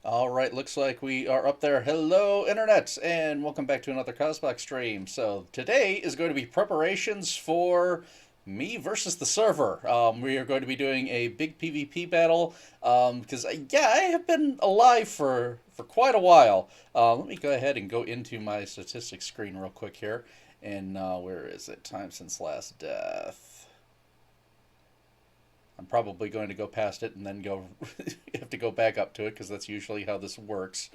All right, looks like we are up there. Hello, Internet, and welcome back to another Cosbox stream. So, today is going to be preparations for me versus the server. We are going to be doing a big PvP battle because, yeah, I have been alive for quite a while. Let me go ahead and go into my statistics screen real quick here. And where is it? Time since last death. I'm probably going to go past it and then go have to go back up to it because that's usually how this works.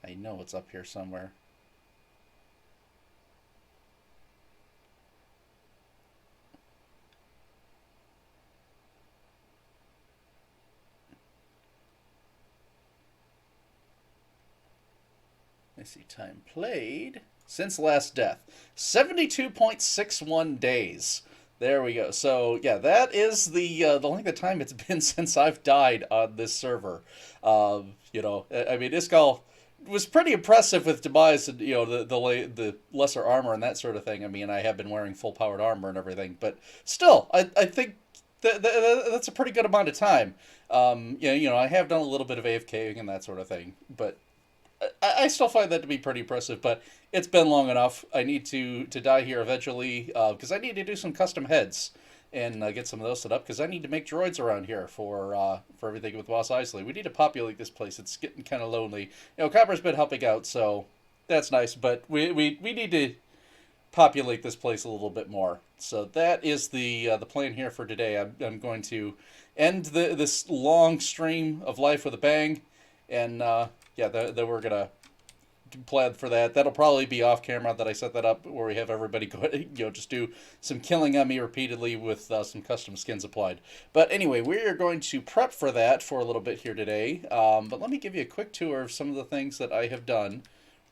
I know it's up here somewhere. I see time played since last death. 72.61 days. There we go. So yeah, that is the length of time it's been since I've died on this server. I mean, Iskall was pretty impressive with demise and the lesser armor and that sort of thing. I mean, I have been wearing full powered armor and everything, but still, I think that's a pretty good amount of time. I have done a little bit of AFKing and that sort of thing, but I still find that to be pretty impressive, but it's been long enough. I need to die here eventually because I need to do some custom heads and get some of those set up because I need to make droids around here for everything with Mos Eisley. We need to populate this place. It's getting kind of lonely. Copper's been helping out, so that's nice, but we need to populate this place a little bit more. So that is the plan here for today. I'm going to end this long stream of life with a bang, and yeah, then we're gonna plan for that. That'll probably be off camera that I set that up where we have everybody go, just do some killing on me repeatedly with some custom skins applied. But anyway, we are going to prep for that for a little bit here today. But let me give you a quick tour of some of the things that I have done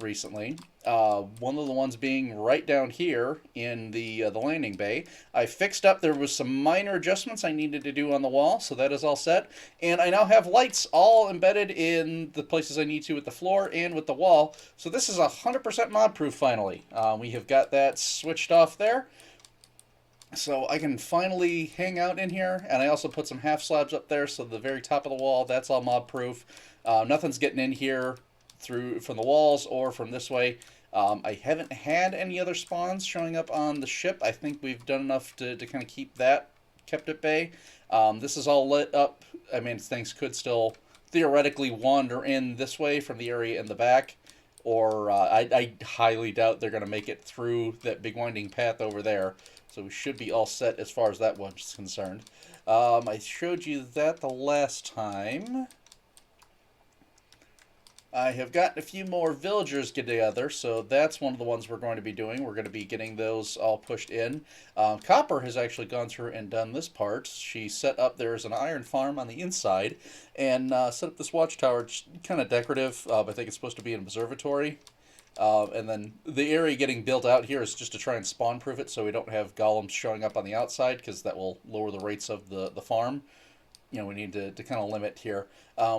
recently. One of the ones being right down here in the landing bay. I fixed up. There was some minor adjustments I needed to do on the wall, so that is all set. And I now have lights all embedded in the places I need to with the floor and with the wall. So this is 100% mod proof finally. We have got that switched off there. So I can finally hang out in here, and I also put some half slabs up there, so the very top of the wall, that's all mod proof. Nothing's getting in here through from the walls or from this way. I haven't had any other spawns showing up on the ship. I think we've done enough to kind of keep that kept at bay. This is all lit up. I mean, things could still theoretically wander in this way from the area in the back, or I highly doubt they're going to make it through that big winding path over there. So we should be all set as far as that one's concerned. I showed you that the last time. I have gotten a few more villagers get together, so that's one of the ones we're going to be doing. We're going to be getting those all pushed in. Copper has actually gone through and done this part. She set up, there's an iron farm on the inside, and set up this watchtower, kind of decorative. I think it's supposed to be an observatory. And then the area getting built out here is just to try and spawn proof it so we don't have golems showing up on the outside because that will lower the rates of the farm. We need to kind of limit here.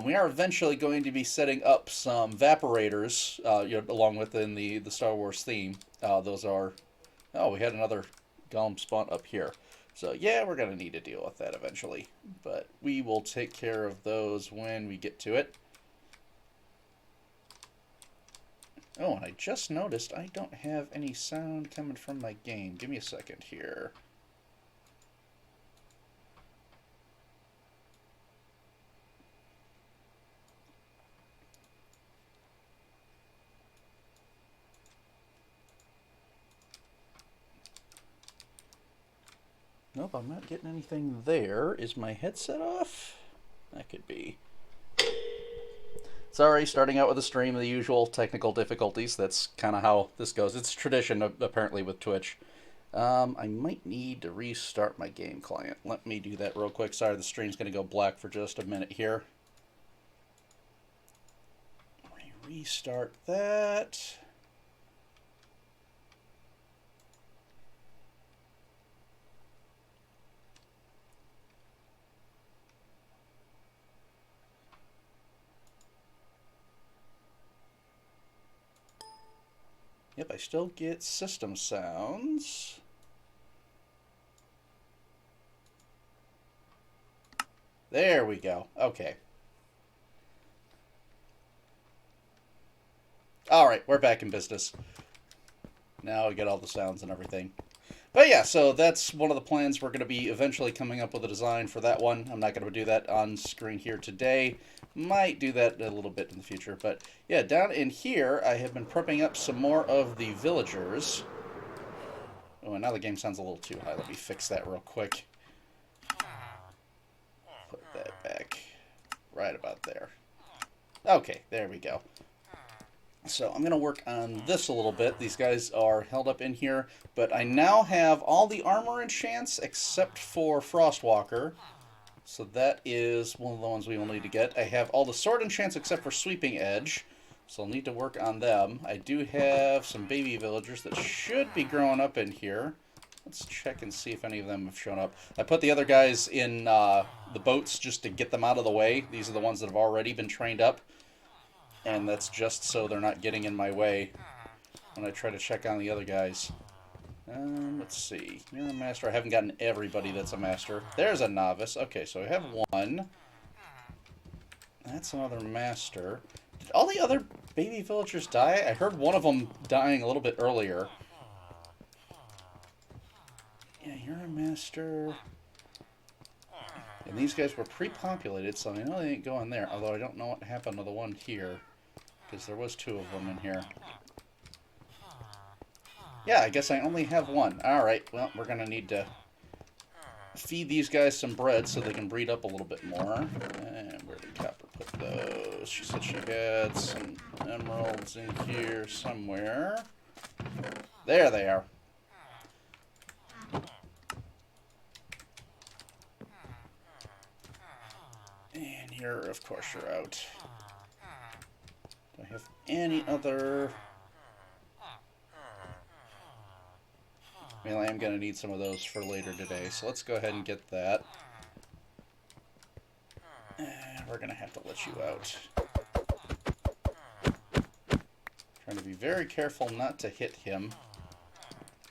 We are eventually going to be setting up some evaporators, along with in the Star Wars theme. Those are, oh, we had another golem spawn up here. So yeah, we're going to need to deal with that eventually. But we will take care of those when we get to it. Oh, and I just noticed I don't have any sound coming from my game. Give me a second here. Nope, I'm not getting anything there. Is my headset off? That could be. Sorry, starting out with a stream, the usual technical difficulties. That's kind of how this goes. It's tradition, apparently, with Twitch. I might need to restart my game client. Let me do that real quick. Sorry, the stream's going to go black for just a minute here. Restart that. Yep, I still get system sounds. There we go. Okay. All right, we're back in business. Now we get all the sounds and everything. But yeah, so that's one of the plans. We're going to be eventually coming up with a design for that one. I'm not going to do that on screen here today. Might do that a little bit in the future. But yeah, down in here, I have been prepping up some more of the villagers. Oh, and now the game sounds a little too high. Let me fix that real quick. Put that back right about there. Okay, there we go. So I'm going to work on this a little bit. These guys are held up in here, but I now have all the armor enchants except for Frostwalker. So that is one of the ones we will need to get. I have all the sword enchants except for Sweeping Edge, so I'll need to work on them. I do have some baby villagers that should be growing up in here. Let's check and see if any of them have shown up. I put the other guys in the boats just to get them out of the way. These are the ones that have already been trained up. And that's just so they're not getting in my way when I try to check on the other guys. Let's see. You're a master. I haven't gotten everybody that's a master. There's a novice. Okay, so I have one. That's another master. Did all the other baby villagers die? I heard one of them dying a little bit earlier. Yeah, you're a master. And these guys were pre-populated, so I know they ain't going there. Although I don't know what happened to the one here. Because there was two of them in here. Yeah, I guess I only have one. Alright, well, we're going to need to feed these guys some bread so they can breed up a little bit more. And where did Copper put those? She said she had some emeralds in here somewhere. There they are. And here, of course, you're out. Do I have any other... Well, I am going to need some of those for later today, so let's go ahead and get that. And we're going to have to let you out. Trying to be very careful not to hit him.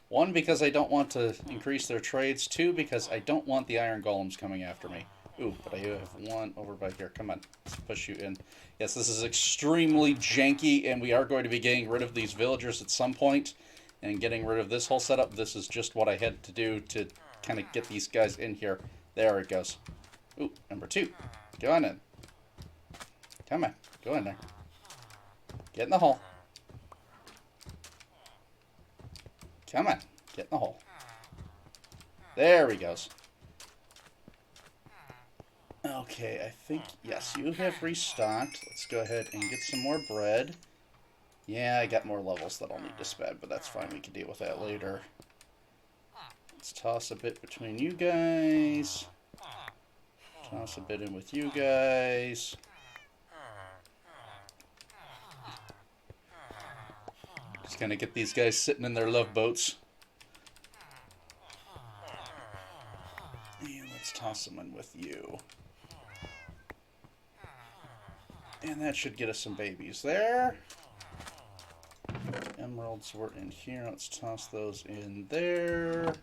One, because I don't want to increase their trades. Two, because I don't want the iron golems coming after me. Ooh, but I have one over by here. Come on, let's push you in. Yes, this is extremely janky, and we are going to be getting rid of these villagers at some point, and getting rid of this whole setup. This is just what I had to do to kind of get these guys in here. There it goes. Ooh, number two. Go on in. Come on, go in there. Get in the hole. Come on, get in the hole. There he goes. Okay, I think, yes, you have restocked. Let's go ahead and get some more bread. Yeah, I got more levels that I'll need to spend, but that's fine. We can deal with that later. Let's toss a bit between you guys. Toss a bit in with you guys. Just gonna get these guys sitting in their love boats. And let's toss them in with you. And that should get us some babies there. Emeralds were in here. Let's toss those in there.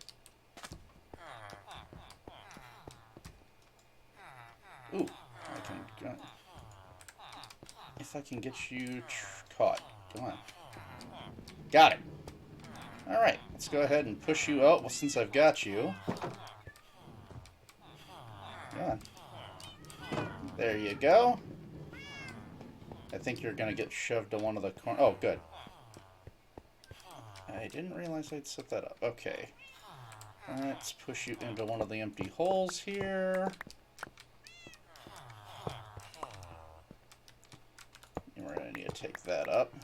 Ooh, I can go. If I can get you caught. Come on. Got it. Alright, let's go ahead and push you out. Well, since I've got you. Come on. There you go. I think you're going to get shoved to one of the corners. Oh, good. I didn't realize I'd set that up. Okay. Let's push you into one of the empty holes here. And we're going to need to take that up.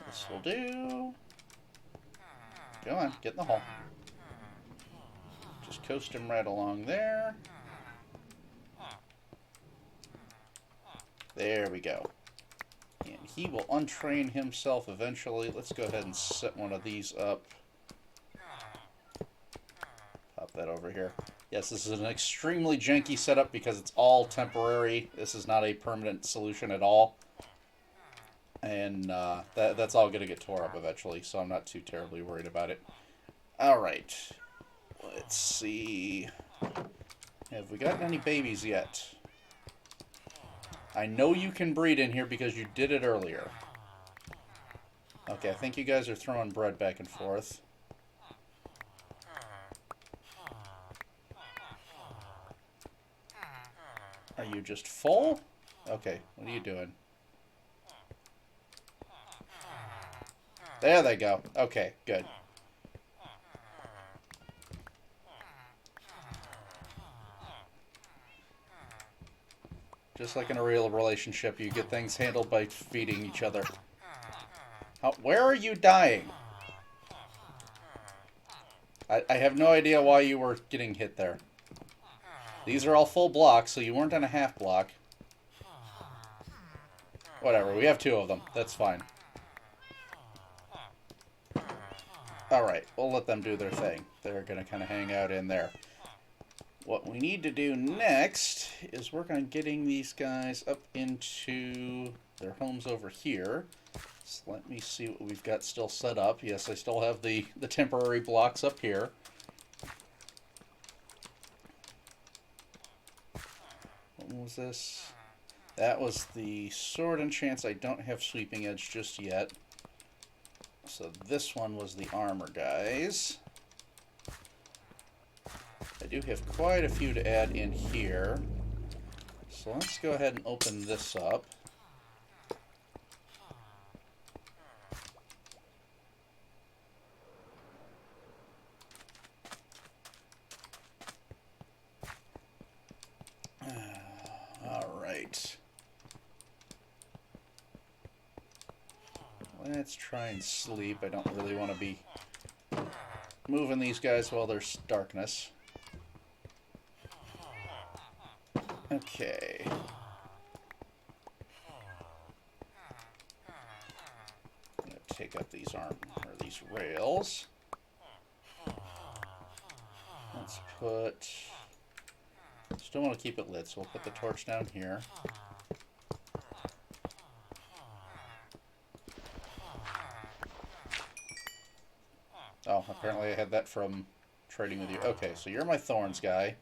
This will do. Go on, get in the hole. Just coast him right along there. There we go. And he will untrain himself eventually. Let's go ahead and set one of these up. Pop that over here. Yes, this is an extremely janky setup because it's all temporary. This is not a permanent solution at all. And that's all going to get tore up eventually, so I'm not too terribly worried about it. Alright. Let's see. Have we gotten any babies yet? I know you can breed in here because you did it earlier. Okay, I think you guys are throwing bread back and forth. Are you just full? Okay, what are you doing? There they go. Okay, good. Just like in a real relationship, you get things handled by feeding each other. Where are you dying? I have no idea why you were getting hit there. These are all full blocks, so you weren't on a half block. Whatever, we have 2 of them. That's fine. Alright, we'll let them do their thing. They're going to kind of hang out in there. What we need to do next is work on getting these guys up into their homes over here. So let me see what we've got still set up. Yes, I still have the temporary blocks up here. What was this? That was the sword enchants. I don't have sweeping edge just yet. So this one was the armor guys. I do have quite a few to add in here. So let's go ahead and open this up. Alright. Let's try and sleep. I don't really want to be moving these guys while there's darkness. Okay. I'm going to take up these these rails. Let's put... Still want to keep it lit, so we'll put the torch down here. Oh, apparently I had that from trading with you. Okay, so you're my thorns guy.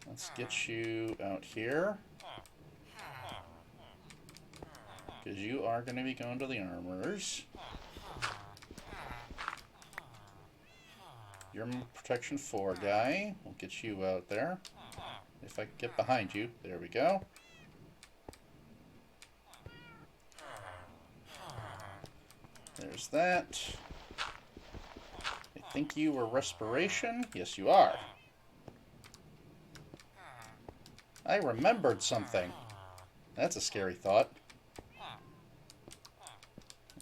Let's get you out here. Because you are going to be going to the armorers. You're my protection 4 guy. We'll get you out there. If I can get behind you. There we go. There's that. I think you were respiration. Yes, you are. I remembered something. That's a scary thought.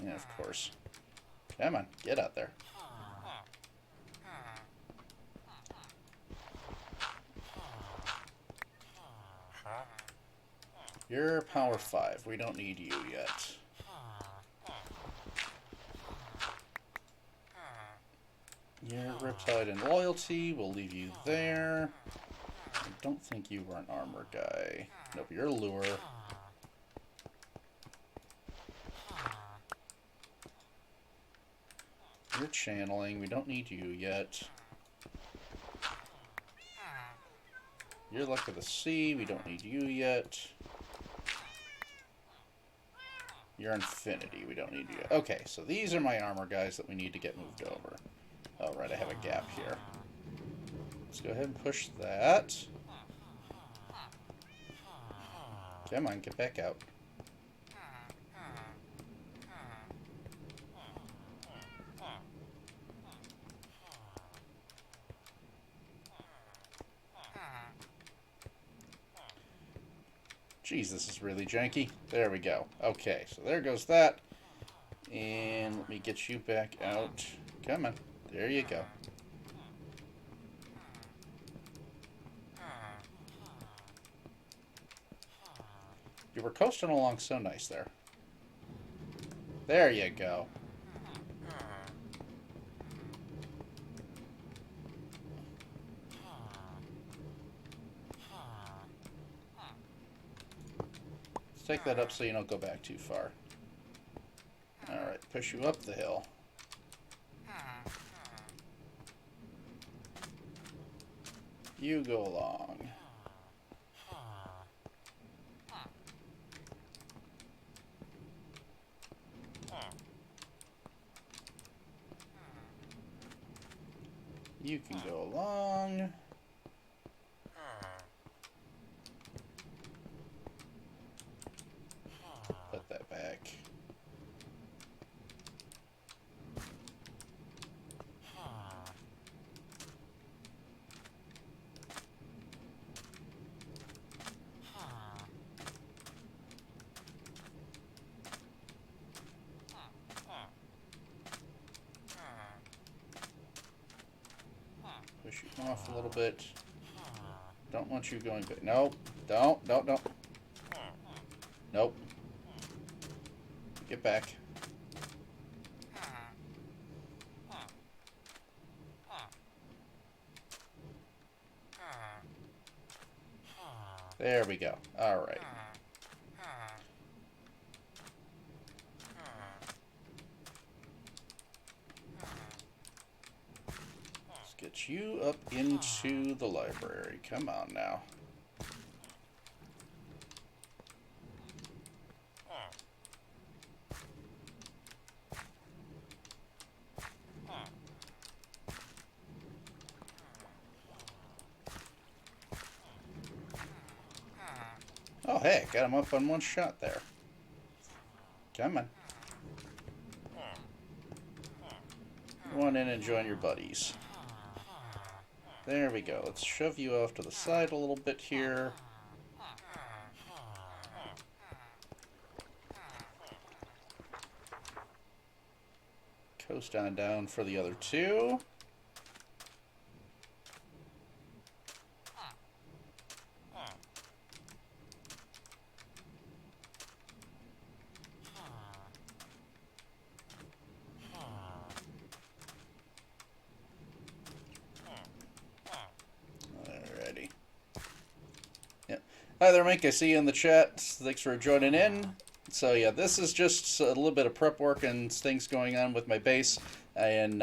Yeah, of course. Come on, get out there. You're power 5. We don't need you yet. You're Riptide and Loyalty. We'll leave you there. I don't think you were an armor guy. Nope, you're a lure. You're channeling. We don't need you yet. You're Luck of the Sea. We don't need you yet. You're Infinity. We don't need you yet. Okay, so these are my armor guys that we need to get moved over. Oh, right, I have a gap here. Let's go ahead and push that. Come on, get back out. Jeez, this is really janky. There we go. Okay, so there goes that. And let me get you back out. Come on. There you go. You were coasting along so nice there. There you go. Let's take that up so you don't go back too far. Alright, push you up the hill. You go along. You can go along. Put that back. Push you off a little bit. Don't want you going back. Nope. Don't. Nope. Get back. There we go. All right. Let's get you up into the library. Come on now. Oh, hey, got him up on one shot there. Come on. Go on in and join your buddies. There we go. Let's shove you off to the side a little bit here. Coast on down for the other two. Alrighty. Yep. Hi there, Mike. I see you in the chat. Thanks for joining in. So yeah, this is just a little bit of prep work and things going on with my base. And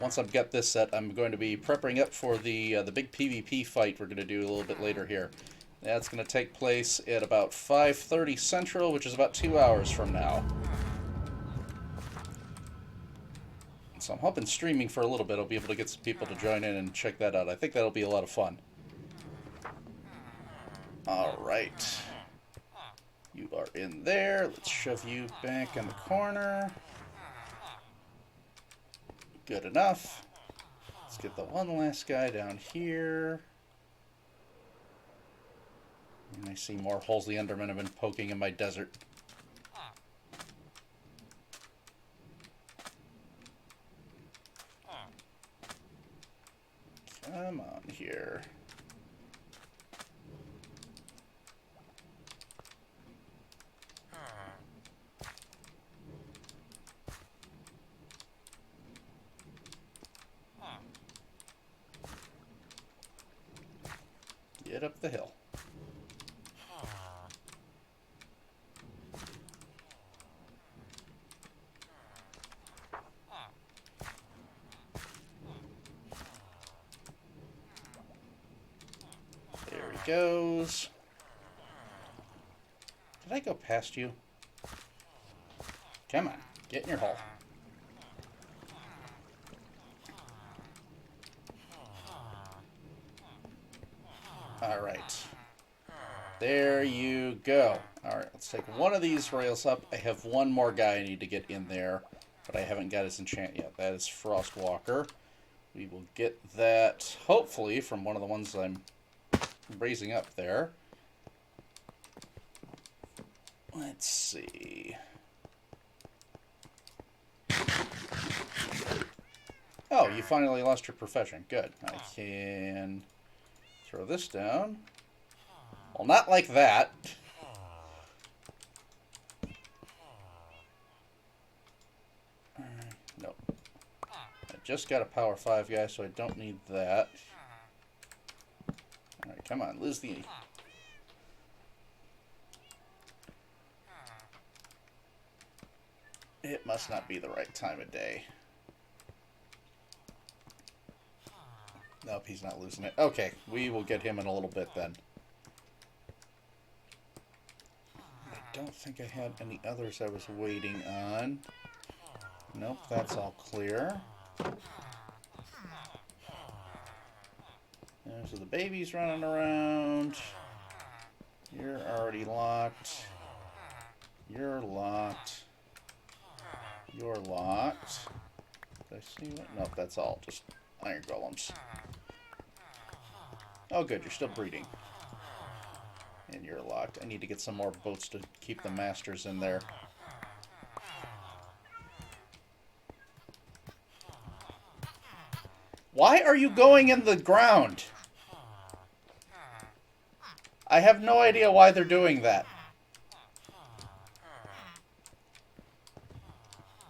once I've got this set, I'm going to be prepping up for the big PvP fight we're going to do a little bit later here. That's going to take place at about 5:30 Central, which is about 2 hours from now. So I'm hoping streaming for a little bit I'll be able to get some people to join in and check that out. I think that'll be a lot of fun. Alright. You are in there. Let's shove you back in the corner. Good enough. Let's get the one last guy down here. And I see more holes the Endermen have been poking in my desert. Come on here. Get up the hill. There he goes. Did I go past you? Come on, get in your hole. Alright. There you go. Alright, let's take one of these rails up. I have one more guy I need to get in there, but I haven't got his enchant yet. That is Frostwalker. We will get that, hopefully, from one of the ones I'm raising up there. Let's see. Oh, you finally lost your profession. Good. I can throw this down. Well, not like that. Nope. I just got a power 5 guy, so I don't need that. Alright, come on, lose the... It must not be the right time of day. Nope, he's not losing it. Okay, we will get him in a little bit then. I don't think I had any others I was waiting on. Nope, that's all clear. There's the babies running around. You're already locked. You're locked. You're locked. Did I see what? Nope, that's all. Just iron golems. Oh, good. You're still breeding. And you're locked. I need to get some more boats to keep the masters in there. Why are you going in the ground? I have no idea why they're doing that.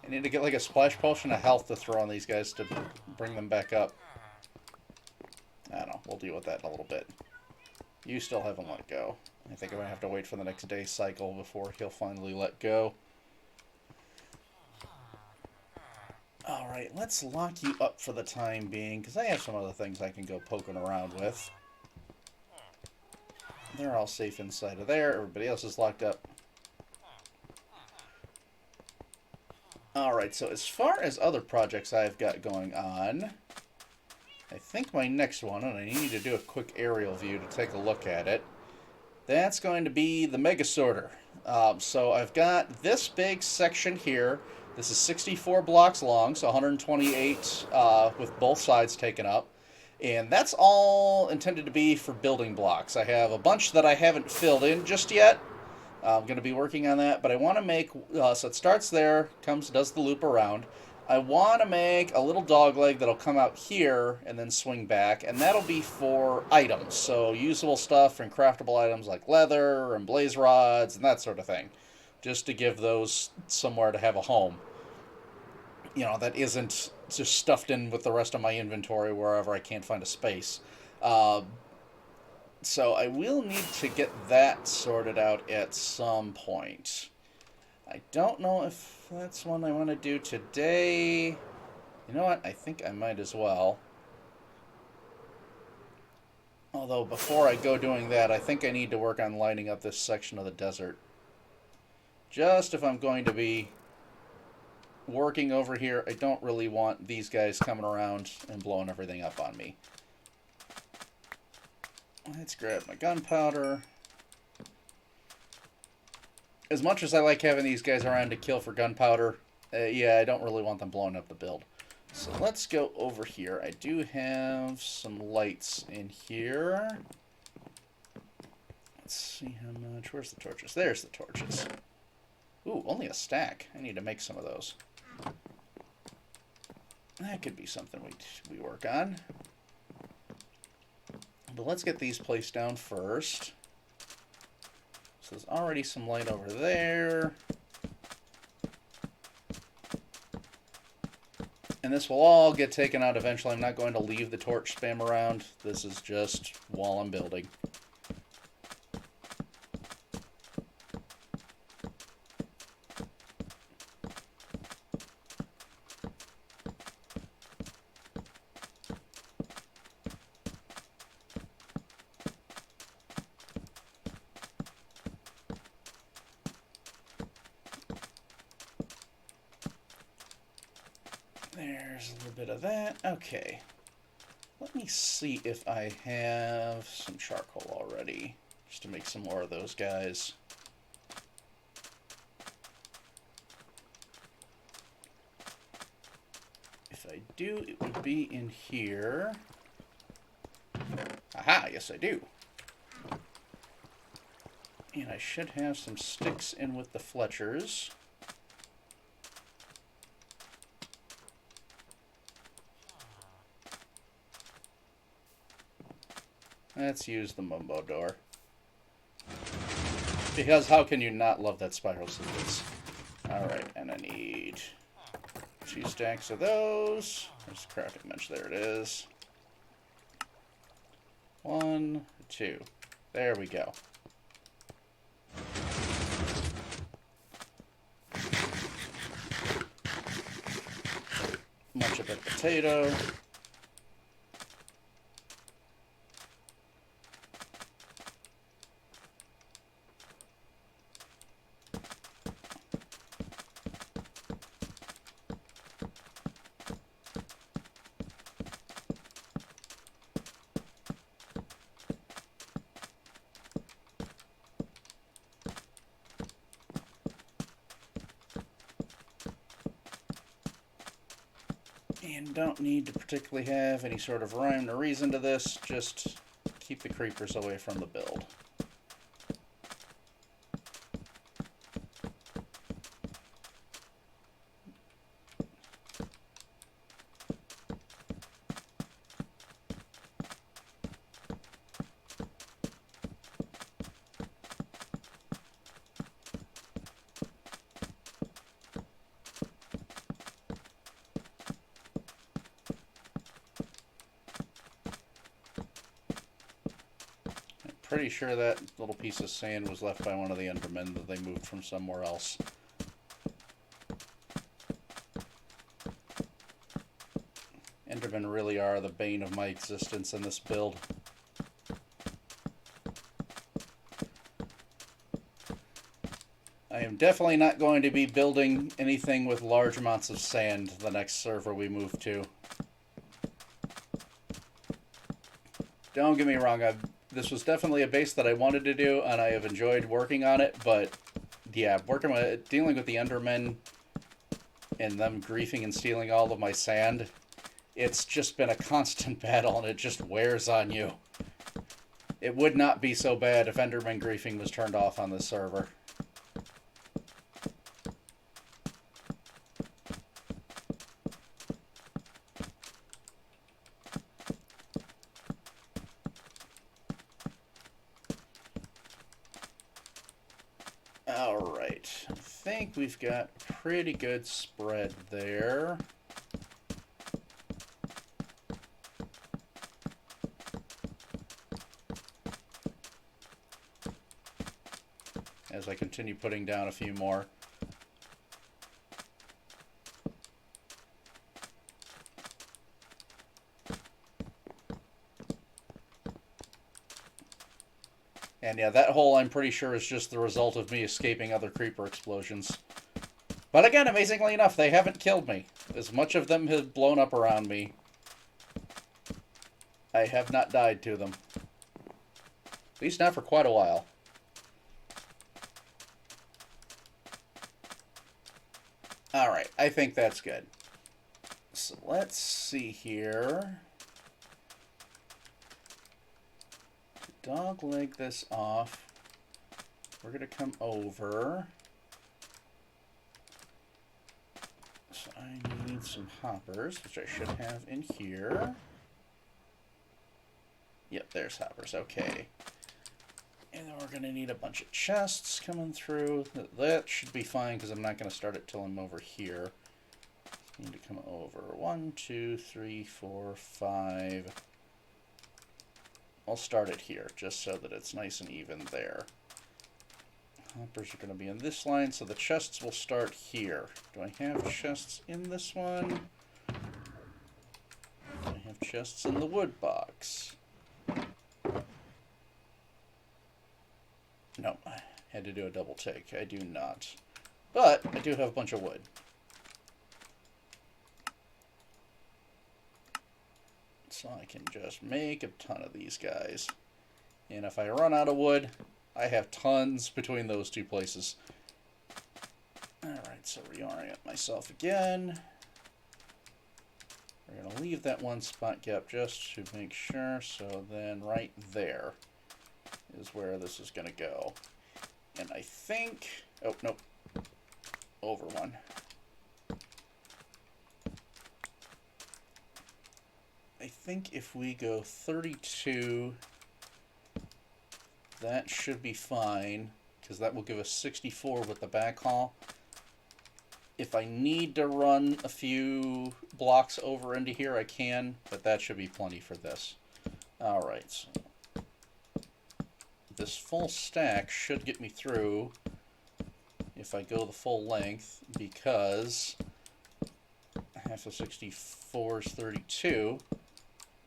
I need to get like a splash potion of health to throw on these guys to bring them back up. I don't know. We'll deal with that in a little bit. You still haven't let go. I think I'm going to have to wait for the next day cycle before he'll finally let go. Alright, let's lock you up for the time being, because I have some other things I can go poking around with. They're all safe inside of there. Everybody else is locked up. Alright, so as far as other projects I've got going on, I think my next one, and I need to do a quick aerial view to take a look at it, that's going to be the Mega Sorter. So I've got this big section here. This is 64 blocks long, so 128 with both sides taken up. And that's all intended to be for building blocks. I have a bunch that I haven't filled in just yet. I'm going to be working on that, but I want to make, so it starts there, does the loop around. I want to make a little dog leg that'll come out here and then swing back, and that'll be for items. So usable stuff and craftable items like leather and blaze rods and that sort of thing. Just to give those somewhere to have a home. You know, that isn't just stuffed in with the rest of my inventory wherever I can't find a space. So I will need to get that sorted out at some point. I don't know if that's one I want to do today. You know what? I think I might as well. Although before I go doing that, I think I need to work on lining up this section of the desert. Just if I'm going to be working over here, I don't really want these guys coming around and blowing everything up on me. Let's grab my gunpowder. As much as I like having these guys around to kill for gunpowder, yeah, I don't really want them blowing up the build. So let's go over here. I do have some lights in here. Let's see how much. Where's the torches? There's the torches. Ooh, only a stack. I need to make some of those. That could be something we work on. But let's get these placed down first. So there's already some light over there. And this will all get taken out eventually. I'm not going to leave the torch spam around. This is just while I'm building. There's a little bit of that. Okay. Let me see if I have some charcoal already, just to make some more of those guys. If I do, it would be in here. Aha, yes I do. And I should have some sticks in with the Fletchers. Let's use the Mumbo door. Because how can you not love that spiral sequence? Alright, and I need 2 stacks of those. There's a crafting bench. There it is. 1, 2. There we go. Punch up a potato. And don't need to particularly have any sort of rhyme or reason to this, just keep the creepers away from the build. Pretty sure that little piece of sand was left by one of the Endermen that they moved from somewhere else. Endermen really are the bane of my existence in this build. I am definitely not going to be building anything with large amounts of sand the next server we move to. Don't get me wrong, this was definitely a base that I wanted to do, and I have enjoyed working on it, but yeah, dealing with the Endermen and them griefing and stealing all of my sand, it's just been a constant battle, and it just wears on you. It would not be so bad if Enderman griefing was turned off on this server. Alright, I think we've got a pretty good spread there. As I continue putting down a few more. And yeah, that hole I'm pretty sure is just the result of me escaping other creeper explosions. But again, amazingly enough, they haven't killed me. As much of them have blown up around me, I have not died to them. At least not for quite a while. Alright, I think that's good. So let's see here. To dogleg this off, we're going to come over. So I need some hoppers, which I should have in here. Yep, there's hoppers. Okay. And then we're going to need a bunch of chests coming through. That should be fine because I'm not going to start it till I'm over here. I need to come over. 1, 2, 3, 4, 5. I'll start it here just so that it's nice and even there. Hoppers are going to be in this line, so the chests will start here. Do I have chests in this one? Do I have chests in the wood box? No, I had to do a double take. I do not. But I do have a bunch of wood. So I can just make a ton of these guys. And if I run out of wood, I have tons between those two places. Alright, so reorient myself again. We're going to leave that one spot gap just to make sure. So then right there is where this is going to go. And I think... Oh, nope. Over one. I think if we go 32, that should be fine, because that will give us 64 with the backhaul. If I need to run a few blocks over into here, I can, but that should be plenty for this. Alright, so this full stack should get me through if I go the full length, because half of 64 is 32,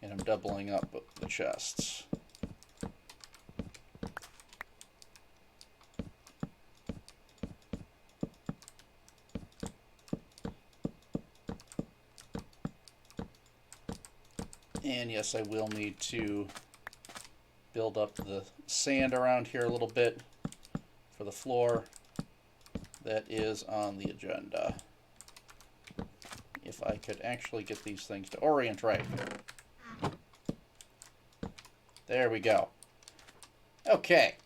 and I'm doubling up the chests. And yes, I will need to build up the sand around here a little bit for the floor. That is on the agenda. If I could actually get these things to orient right. There we go. Okay.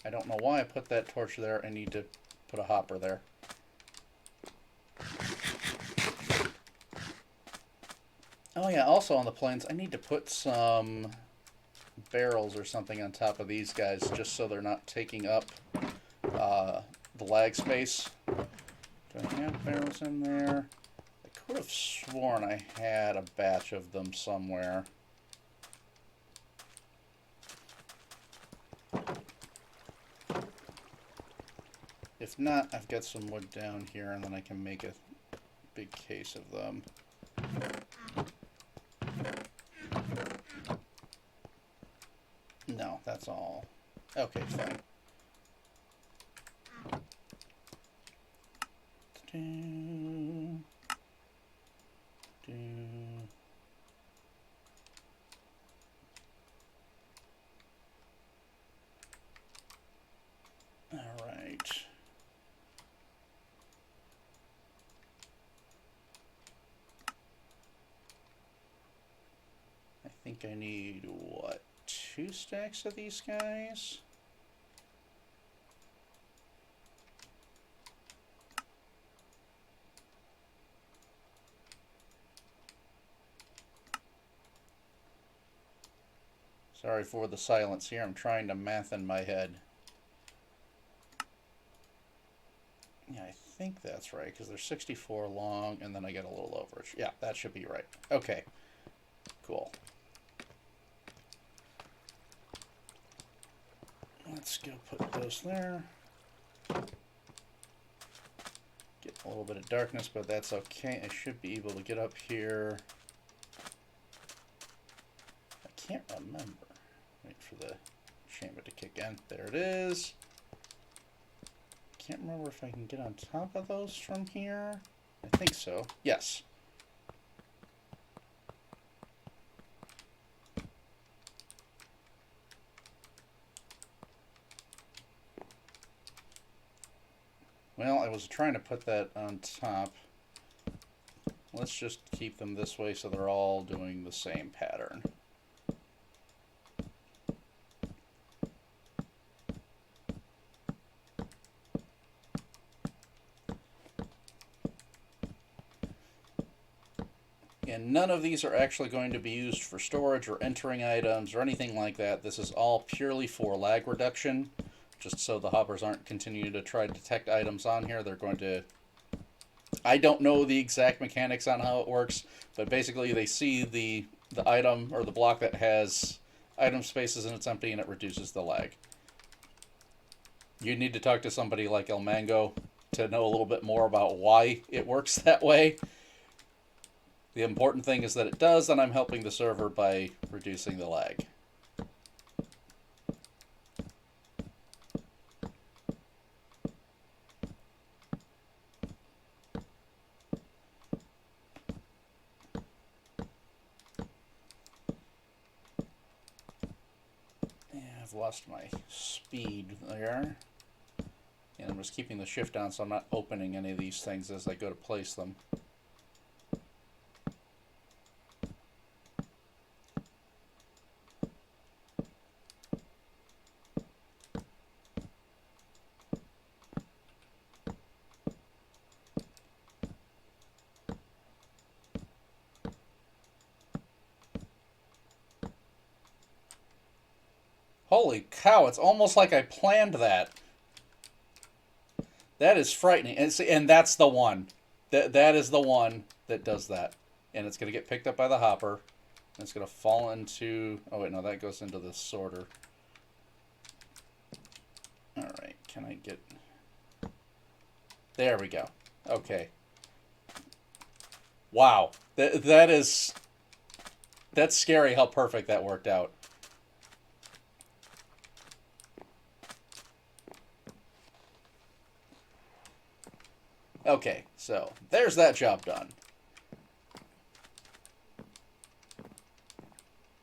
I don't know why I put that torch there. I need to put a hopper there. Oh yeah, also on the plains, I need to put some barrels or something on top of these guys just so they're not taking up the lag space. Do I have barrels in there? I could have sworn I had a batch of them somewhere. If not, I've got some wood down here and then I can make a big case of them. No, that's all. Okay, fine. All right. I think I need, what, 2 stacks of these guys? Sorry for the silence here. I'm trying to math in my head. Yeah, I think that's right, because they're 64 long, and then I get a little overage. Yeah, that should be right. Okay, cool. Let's go put those there. Get a little bit of darkness, but that's okay. I should be able to get up here. I can't remember. Wait for the chamber to kick in. There it is. Can't remember if I can get on top of those from here. I think so. Yes. Well, I was trying to put that on top. Let's just keep them this way so they're all doing the same pattern. And none of these are actually going to be used for storage or entering items or anything like that. This is all purely for lag reduction, just so the hoppers aren't continuing to try to detect items on here. They're going to... I don't know the exact mechanics on how it works, but basically they see the item or the block that has item spaces and it's empty, and it reduces the lag. You need to talk to somebody like El Mango to know a little bit more about why it works that way. The important thing is that it does, and I'm helping the server by reducing the lag. Yeah, I've lost my speed there. And I'm just keeping the shift down so I'm not opening any of these things as I go to place them. Holy cow, it's almost like I planned that. That is frightening. And that's the one. That is the one that does that. And it's going to get picked up by the hopper. And it's going to fall into... Oh, wait, no, that goes into the sorter. Alright, can I get... There we go. Okay. Wow. That's scary how perfect that worked out. Okay, so there's that job done.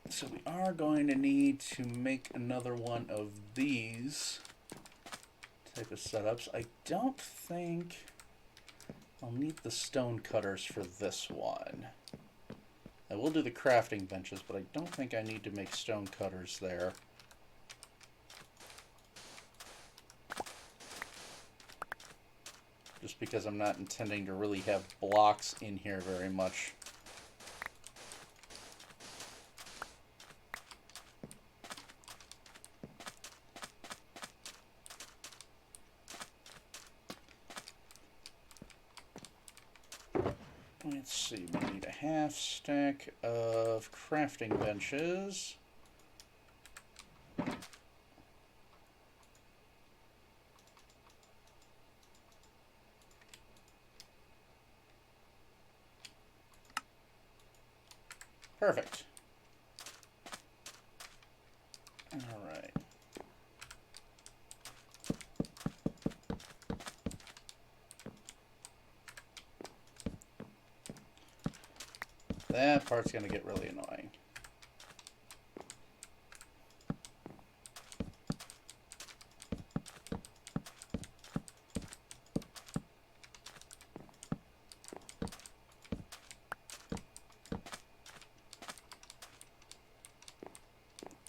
So we are going to need to make another one of these type of setups. I don't think I'll need the stone cutters for this one. I will do the crafting benches, but I don't think I need to make stone cutters there. Just because I'm not intending to really have blocks in here very much. Let's see, we need a half stack of crafting benches. Perfect. All right. That part's going to get really annoying.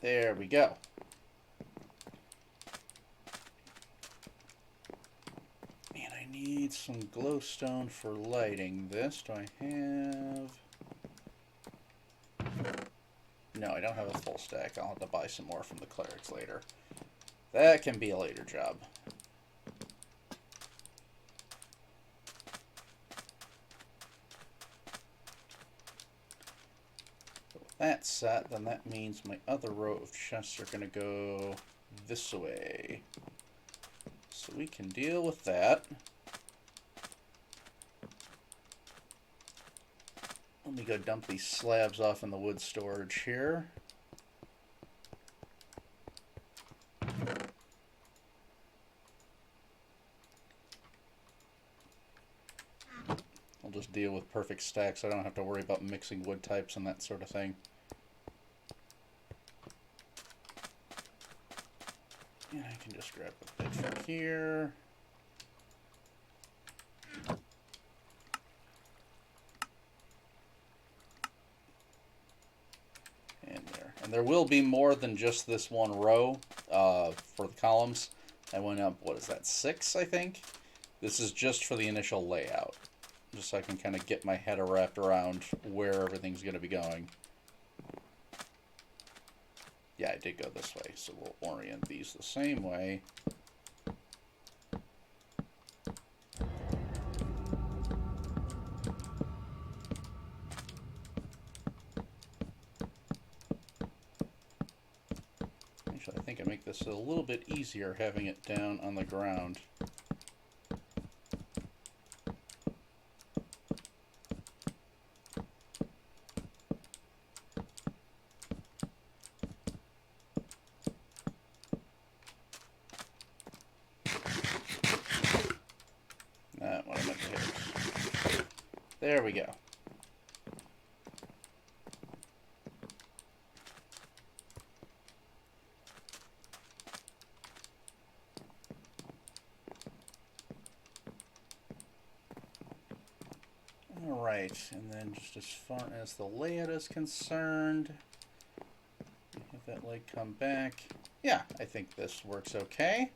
There we go. And I need some glowstone for lighting this. Do I have... No, I don't have a full stack. I'll have to buy some more from the clerics later. That can be a later job. So with that set, then that means my other row of chests are going to go this way. So we can deal with that. Let me go dump these slabs off in the wood storage here. I'll just deal with perfect stacks. I don't have to worry about mixing wood types and that sort of thing. And I can just grab a bit from here. And there will be more than just this one row for the columns. I went up, what is that, 6, I think? This is just for the initial layout. Just so I can kind of get my head wrapped around where everything's going to be going. Yeah, I did go this way, so we'll orient these the same way. Actually, I think I make this a little bit easier having it down on the ground. There we go. All right, and then just as far as the layout is concerned, have that light come back. Yeah, I think this works okay.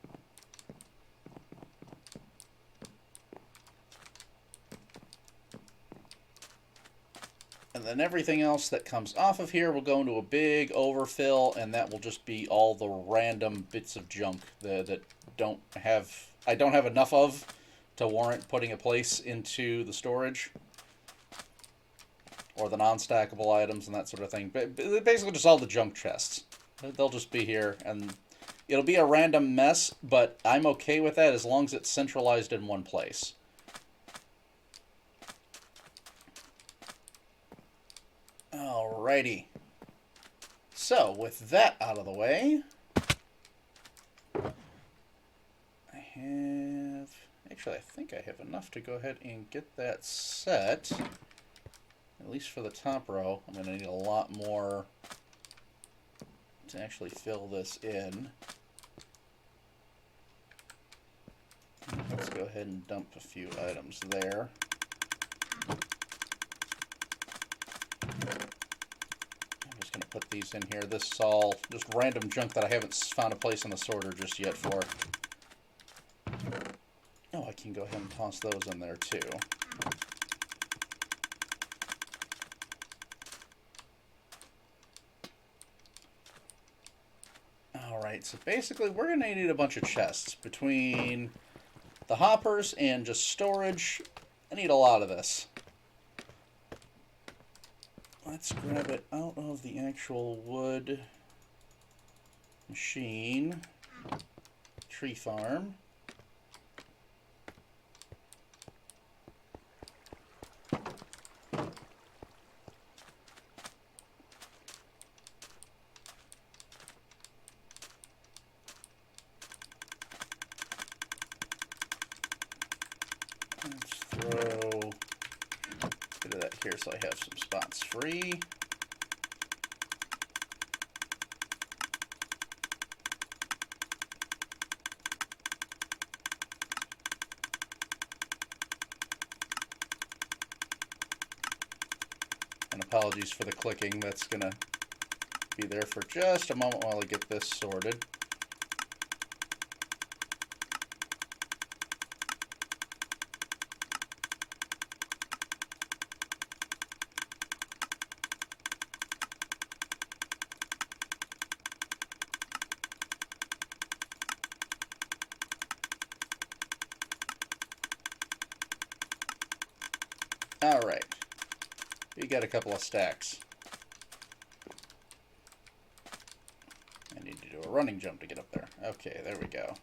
And then everything else that comes off of here will go into a big overfill, and that will just be all the random bits of junk that I don't have enough of to warrant putting a place into the storage. Or the non-stackable items and that sort of thing. But basically just all the junk chests. They'll just be here, and it'll be a random mess, but I'm okay with that as long as it's centralized in one place. Alrighty. So, with that out of the way, Actually, I think I have enough to go ahead and get that set. At least for the top row. I'm going to need a lot more to actually fill this in. Let's go ahead and dump a few items there. I'm just going to put these in here. This is all just random junk that I haven't found a place in the sorter just yet for. Oh, I can go ahead and toss those in there too. Alright, so basically we're going to need a bunch of chests. Between the hoppers and just storage, I need a lot of this. Let's grab it out of the actual wood machine. Tree farm. Let's throw a bit of that here so I have some spots free. And apologies for the clicking, that's going to be there for just a moment while I get this sorted. Alright, we got a couple of stacks. I need to do a running jump to get up there. Okay, there we go.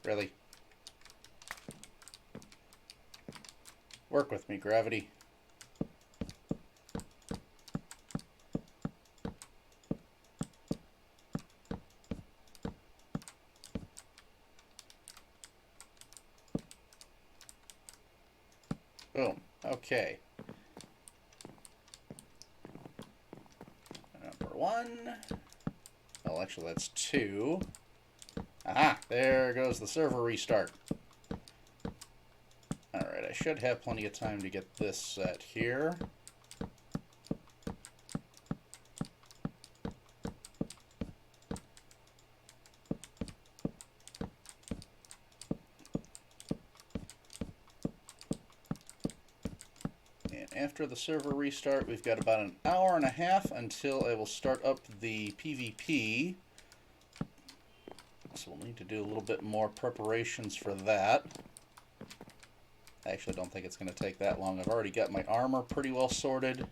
Really? Work with me, gravity. Boom. Okay. Number one. Well, actually, that's two. Aha! There goes the server restart. Alright, I should have plenty of time to get this set here. And after the server restart, we've got about an hour and a half until I will start up the PvP. So we'll need to do a little bit more preparations for that. I actually don't think it's going to take that long. I've already got my armor pretty well sorted.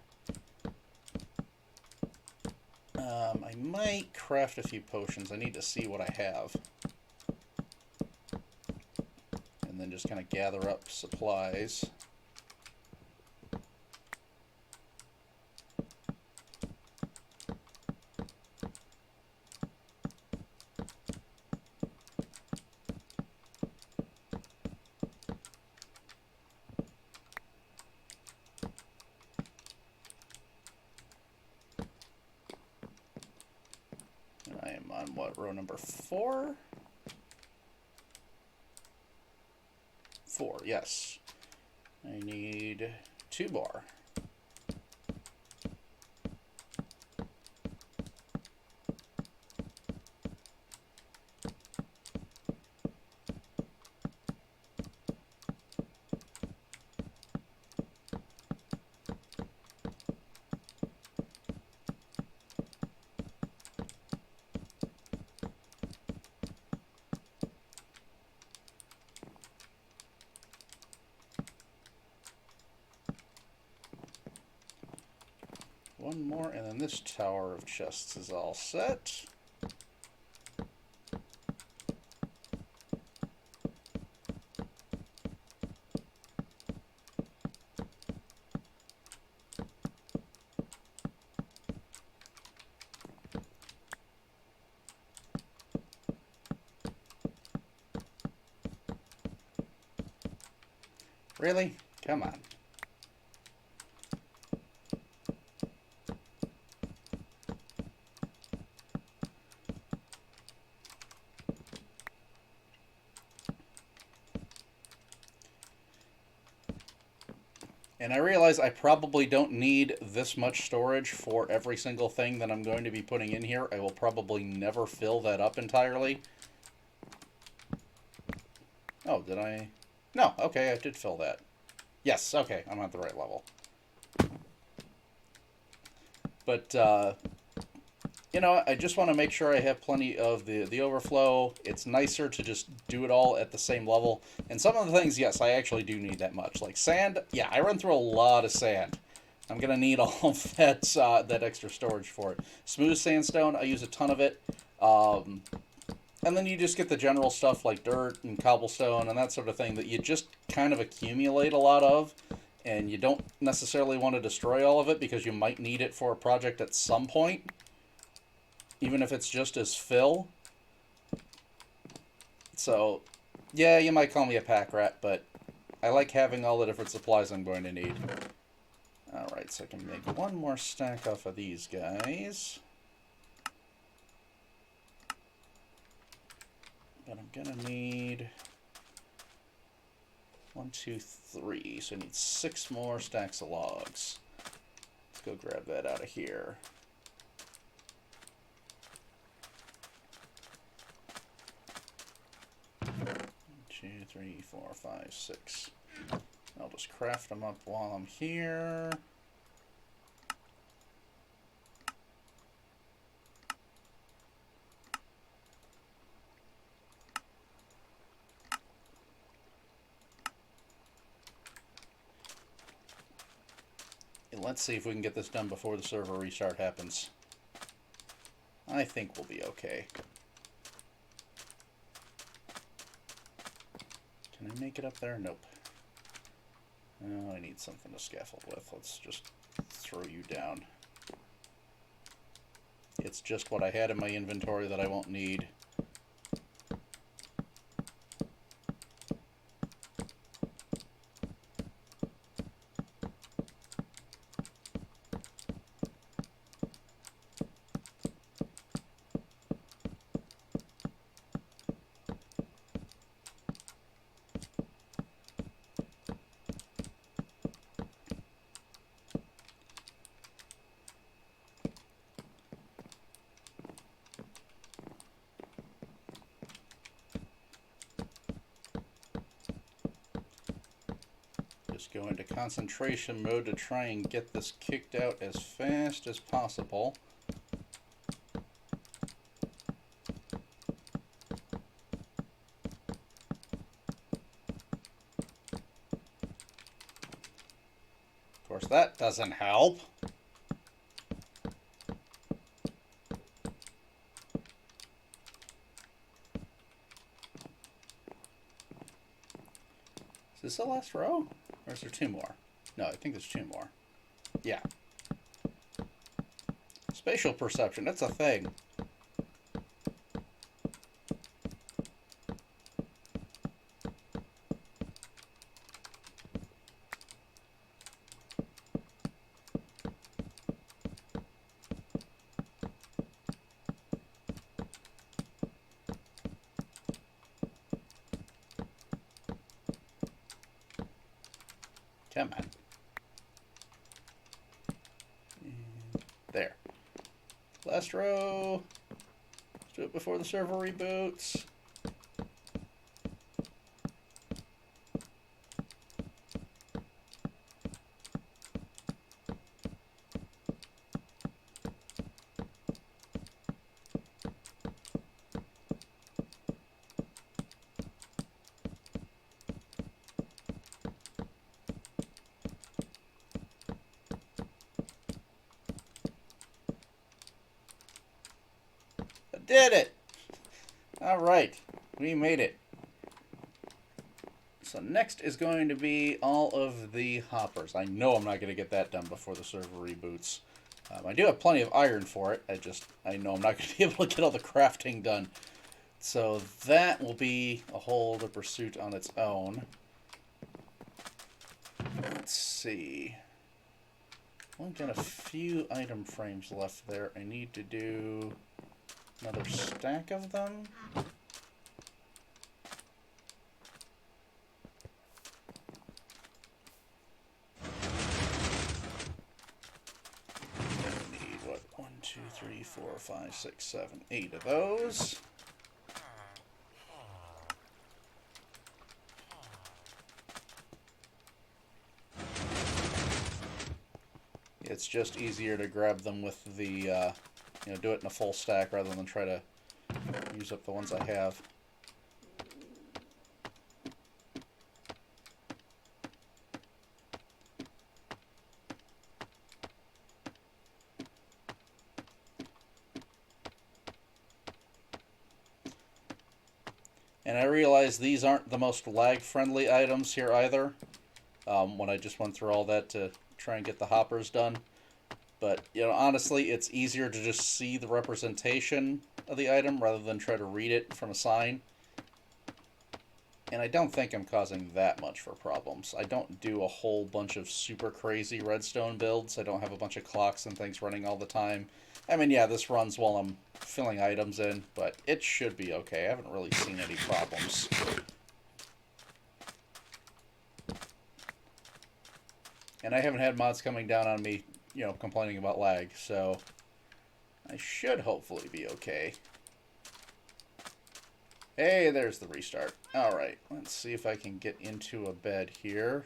I might craft a few potions. I need to see what I have. And then just kind of gather up supplies. I am on, what, row number 4? 4, yes. I need 2 more. one more, and then this tower of chests is all set. Really? Come on. And I realize I probably don't need this much storage for every single thing that I'm going to be putting in here. I will probably never fill that up entirely. Oh, did I? No, okay, I did fill that. Yes, okay, I'm at the right level. But, you know, I just want to make sure I have plenty of the overflow. It's nicer to just do it all at the same level. And some of the things, yes, I actually do need that much. Like sand, yeah, I run through a lot of sand. I'm going to need all of that, that extra storage for it. Smooth sandstone, I use a ton of it. And then you just get the general stuff like dirt and cobblestone and that sort of thing that you just kind of accumulate a lot of. And you don't necessarily want to destroy all of it because you might need it for a project at some point. Even if it's just as fill. So, yeah, you might call me a pack rat, but I like having all the different supplies I'm going to need. Alright, so I can make one more stack off of these guys. But I'm gonna need 1, 2, 3. So I need 6 more stacks of logs. Let's go grab that out of here. 2, 3, 4, 5, 6. I'll just craft them up while I'm here. And let's see if we can get this done before the server restart happens. I think we'll be okay. Can I make it up there? Nope. Oh, I need something to scaffold with. Let's just throw you down. It's just what I had in my inventory that I won't need. Go into concentration mode to try and get this kicked out as fast as possible. Of course, that doesn't help. Is this the last row? Or is there 2 more? No, I think there's 2 more. Yeah. Spatial perception, that's a thing. Come on. And there. Last row. Let's do it before the server reboots. did it! Alright, we made it. So next is going to be all of the hoppers. I know I'm not going to get that done before the server reboots. I do have plenty of iron for it. I know I'm not going to be able to get all the crafting done. So that will be a whole other pursuit on its own. Let's see. Only got a few item frames left there. I need to do another stack of them. I need, what, 1, 2, 3, 4, 5, 6, 7, 8 of those. It's just easier to grab them with the, do it in a full stack rather than try to use up the ones I have. And I realize these aren't the most lag-friendly items here either, when I just went through all that to try and get the hoppers done. But, honestly, it's easier to just see the representation of the item rather than try to read it from a sign. And I don't think I'm causing that much for problems. I don't do a whole bunch of super crazy redstone builds. I don't have a bunch of clocks and things running all the time. I mean, yeah, this runs while I'm filling items in, but it should be okay. I haven't really seen any problems. And I haven't had mods coming down on me, complaining about lag, so I should hopefully be okay. Hey, there's the restart. Alright, let's see if I can get into a bed here.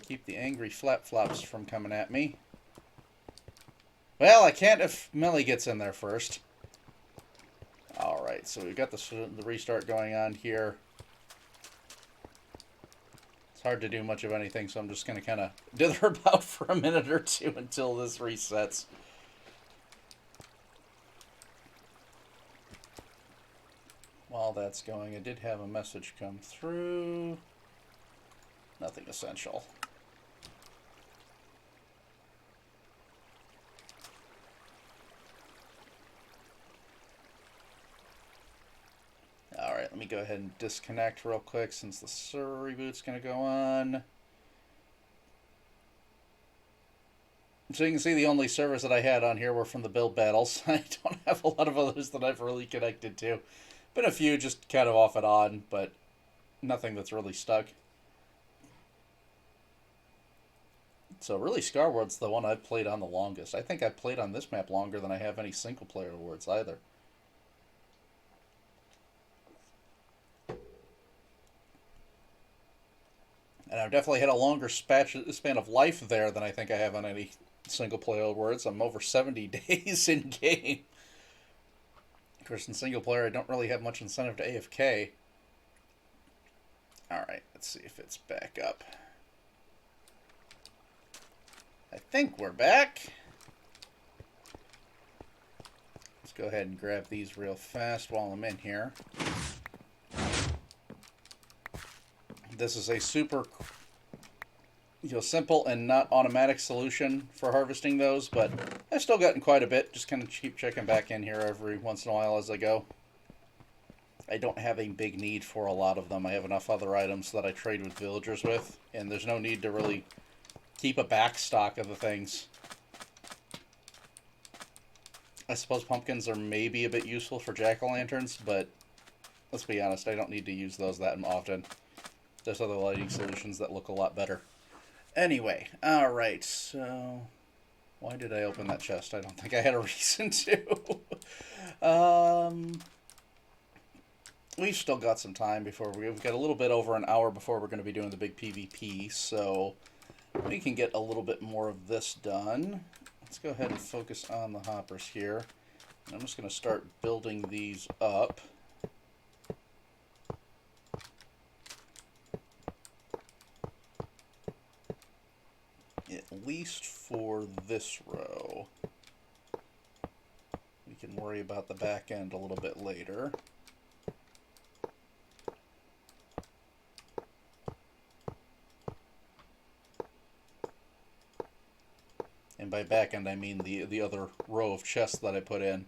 Keep the angry flap-flops from coming at me. Well, I can't if Millie gets in there first. Alright, so we've got the restart going on here. It's hard to do much of anything, so I'm just going to kind of dither about for a minute or two until this resets. While that's going, I did have a message come through. Nothing essential. Alright, let me go ahead and disconnect real quick since the server reboot's going to go on. So you can see the only servers that I had on here were from the build battles. I don't have a lot of others that I've really connected to. Been a few just kind of off and on, but nothing that's really stuck. So really, Scarworld's the one I've played on the longest. I think I've played on this map longer than I have any single-player awards either. And I've definitely had a longer span of life there than I think I have on any single-player awards. I'm over 70 days in-game. Of course, in single-player, I don't really have much incentive to AFK. Alright, let's see if it's back up. I think we're back. Let's go ahead and grab these real fast while I'm in here. This is a super, simple and not automatic solution for harvesting those, but I've still gotten quite a bit. Just kind of keep checking back in here every once in a while as I go. I don't have a big need for a lot of them. I have enough other items that I trade with villagers with, and there's no need to really keep a back stock of the things. I suppose pumpkins are maybe a bit useful for jack-o'-lanterns, but let's be honest, I don't need to use those that often. There's other lighting solutions that look a lot better. Anyway, alright, so why did I open that chest? I don't think I had a reason to. We've still got some time before we've got a little bit over an hour before we're going to be doing the big PvP, so we can get a little bit more of this done. Let's go ahead and focus on the hoppers here. I'm just going to start building these up. At least for this row. can worry about the back end a little bit later. And by back end, I mean the other row of chests that I put in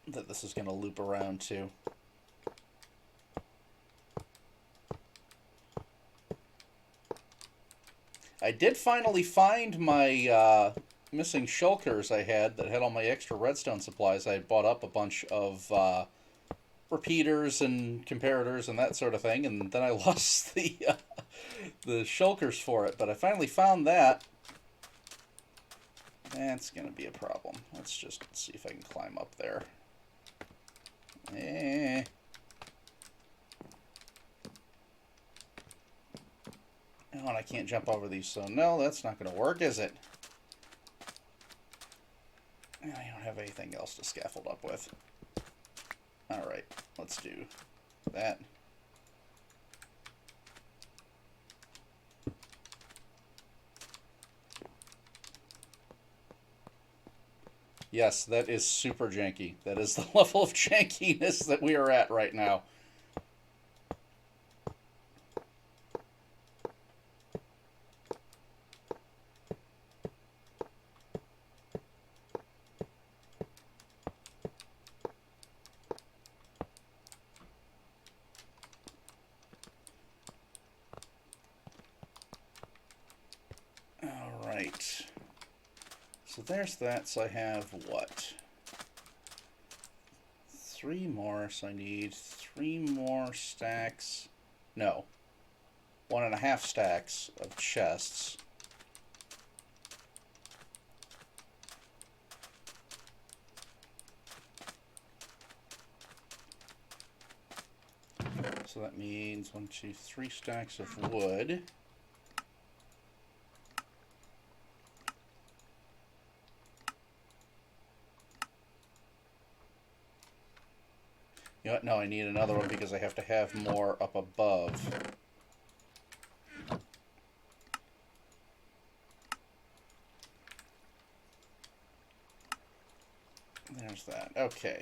that this is going to loop around to. I did finally find my missing shulkers I had that had all my extra redstone supplies. I had bought up a bunch of repeaters and comparators and that sort of thing, and then I lost the shulkers for it. But I finally found that. That's going to be a problem. Let's just see if I can climb up there. Eh. Oh, and I can't jump over these, so no, that's not going to work, is it? I don't have anything else to scaffold up with. Alright, let's do that. Yes, that is super janky. That is the level of jankiness that we are at right now. Alright. So there's that. So I have what? 3 more. So I need 3 more stacks. No. 1.5 stacks of chests. So that means 1, 2, 3 stacks of wood. You know what? No, I need another one because I have to have more up above. There's that. Okay.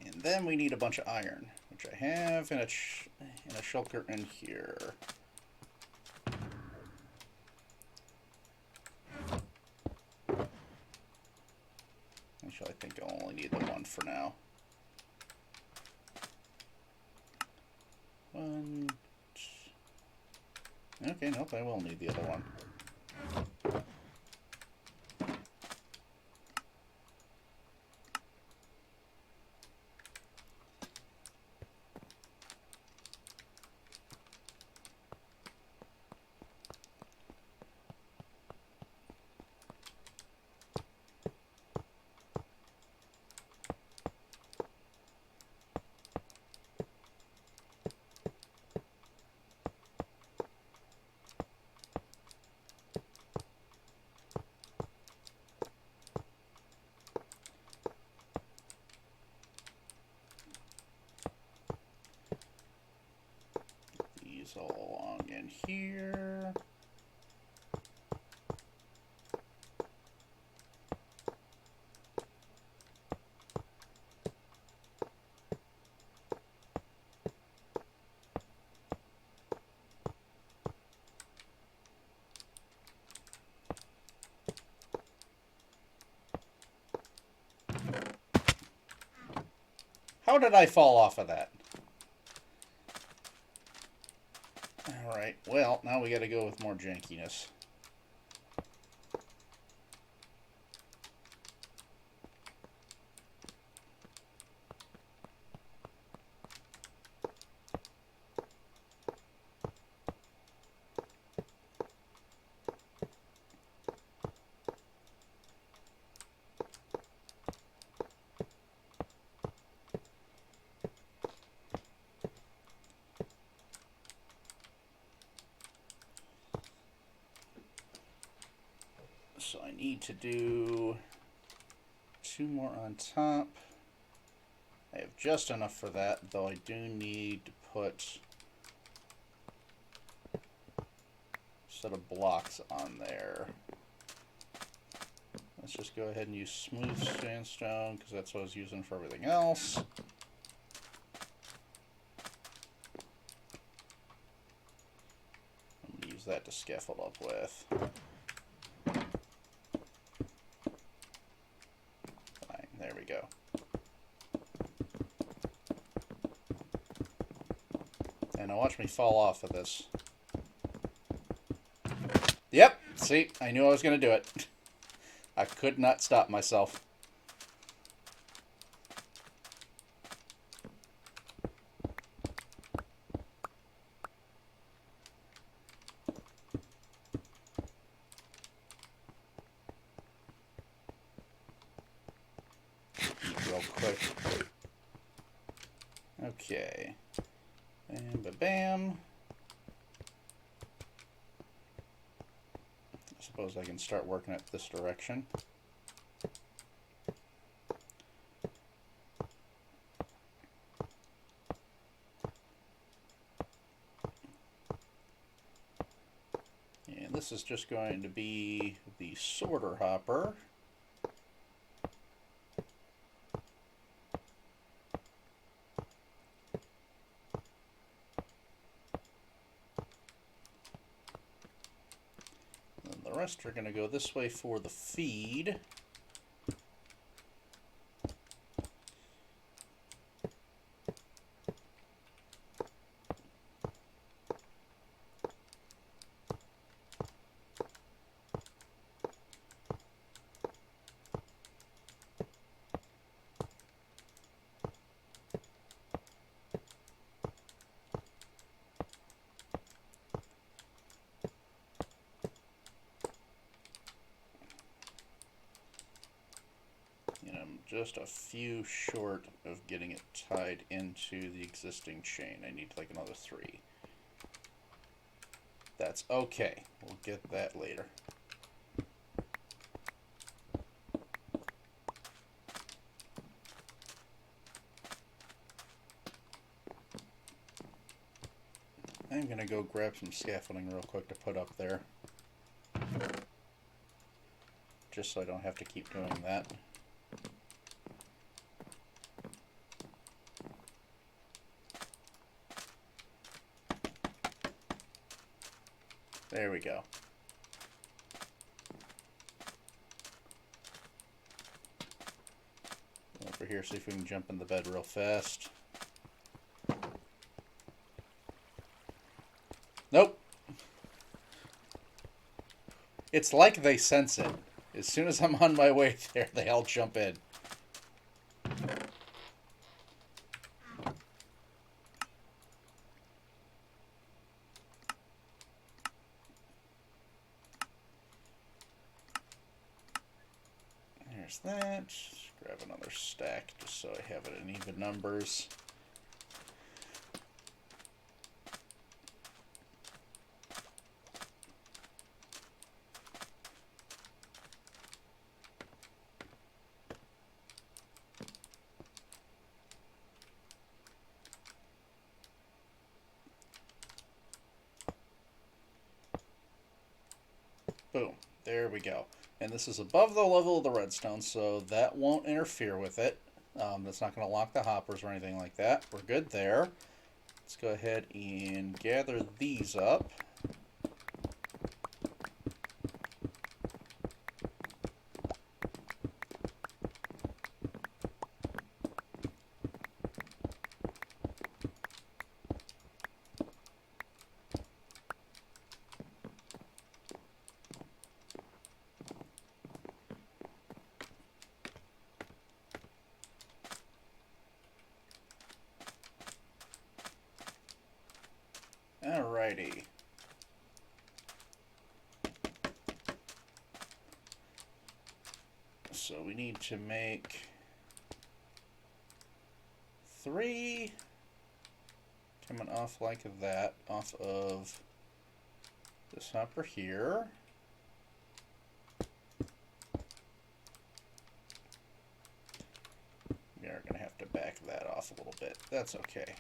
And then we need a bunch of iron, which I have in a shulker in here. Actually, I think I'll only need the one for now. One. Okay, nope, I will need the other one. All along in here. How did I fall off of that? Alright, well, now we gotta go with more jankiness. So I need to do 2 more on top. I have just enough for that, though I do need to put a set of blocks on there. Let's just go ahead and use smooth sandstone because that's what I was using for everything else. I'm going to use that to scaffold up with. Fine, there we go. And now watch me fall off of this. Yep, see, I knew I was going to do it. I could not stop myself. Real quick. Okay. And ba-bam. I suppose I can start working at this direction. And this is just going to be the sorter hopper. And the rest are going to go this way for the feed. Just a few short of getting it tied into the existing chain. I need like another 3. That's okay. We'll get that later. I'm going to go grab some scaffolding real quick to put up there. Just so I don't have to keep doing that. There we go. Over here, see if we can jump in the bed real fast. Nope. It's like they sense it. As soon as I'm on my way there, they all jump in. There's that. Just grab another stack just so I have it in even numbers. Boom. There we go. And this is above the level of the redstone, so that won't interfere with it. That's not going to lock the hoppers or anything like that. We're good there. Let's go ahead and gather these up. Alrighty. So we need to make 3 coming off like that, off of this hopper here. We are going to have to back that off a little bit. That's okay.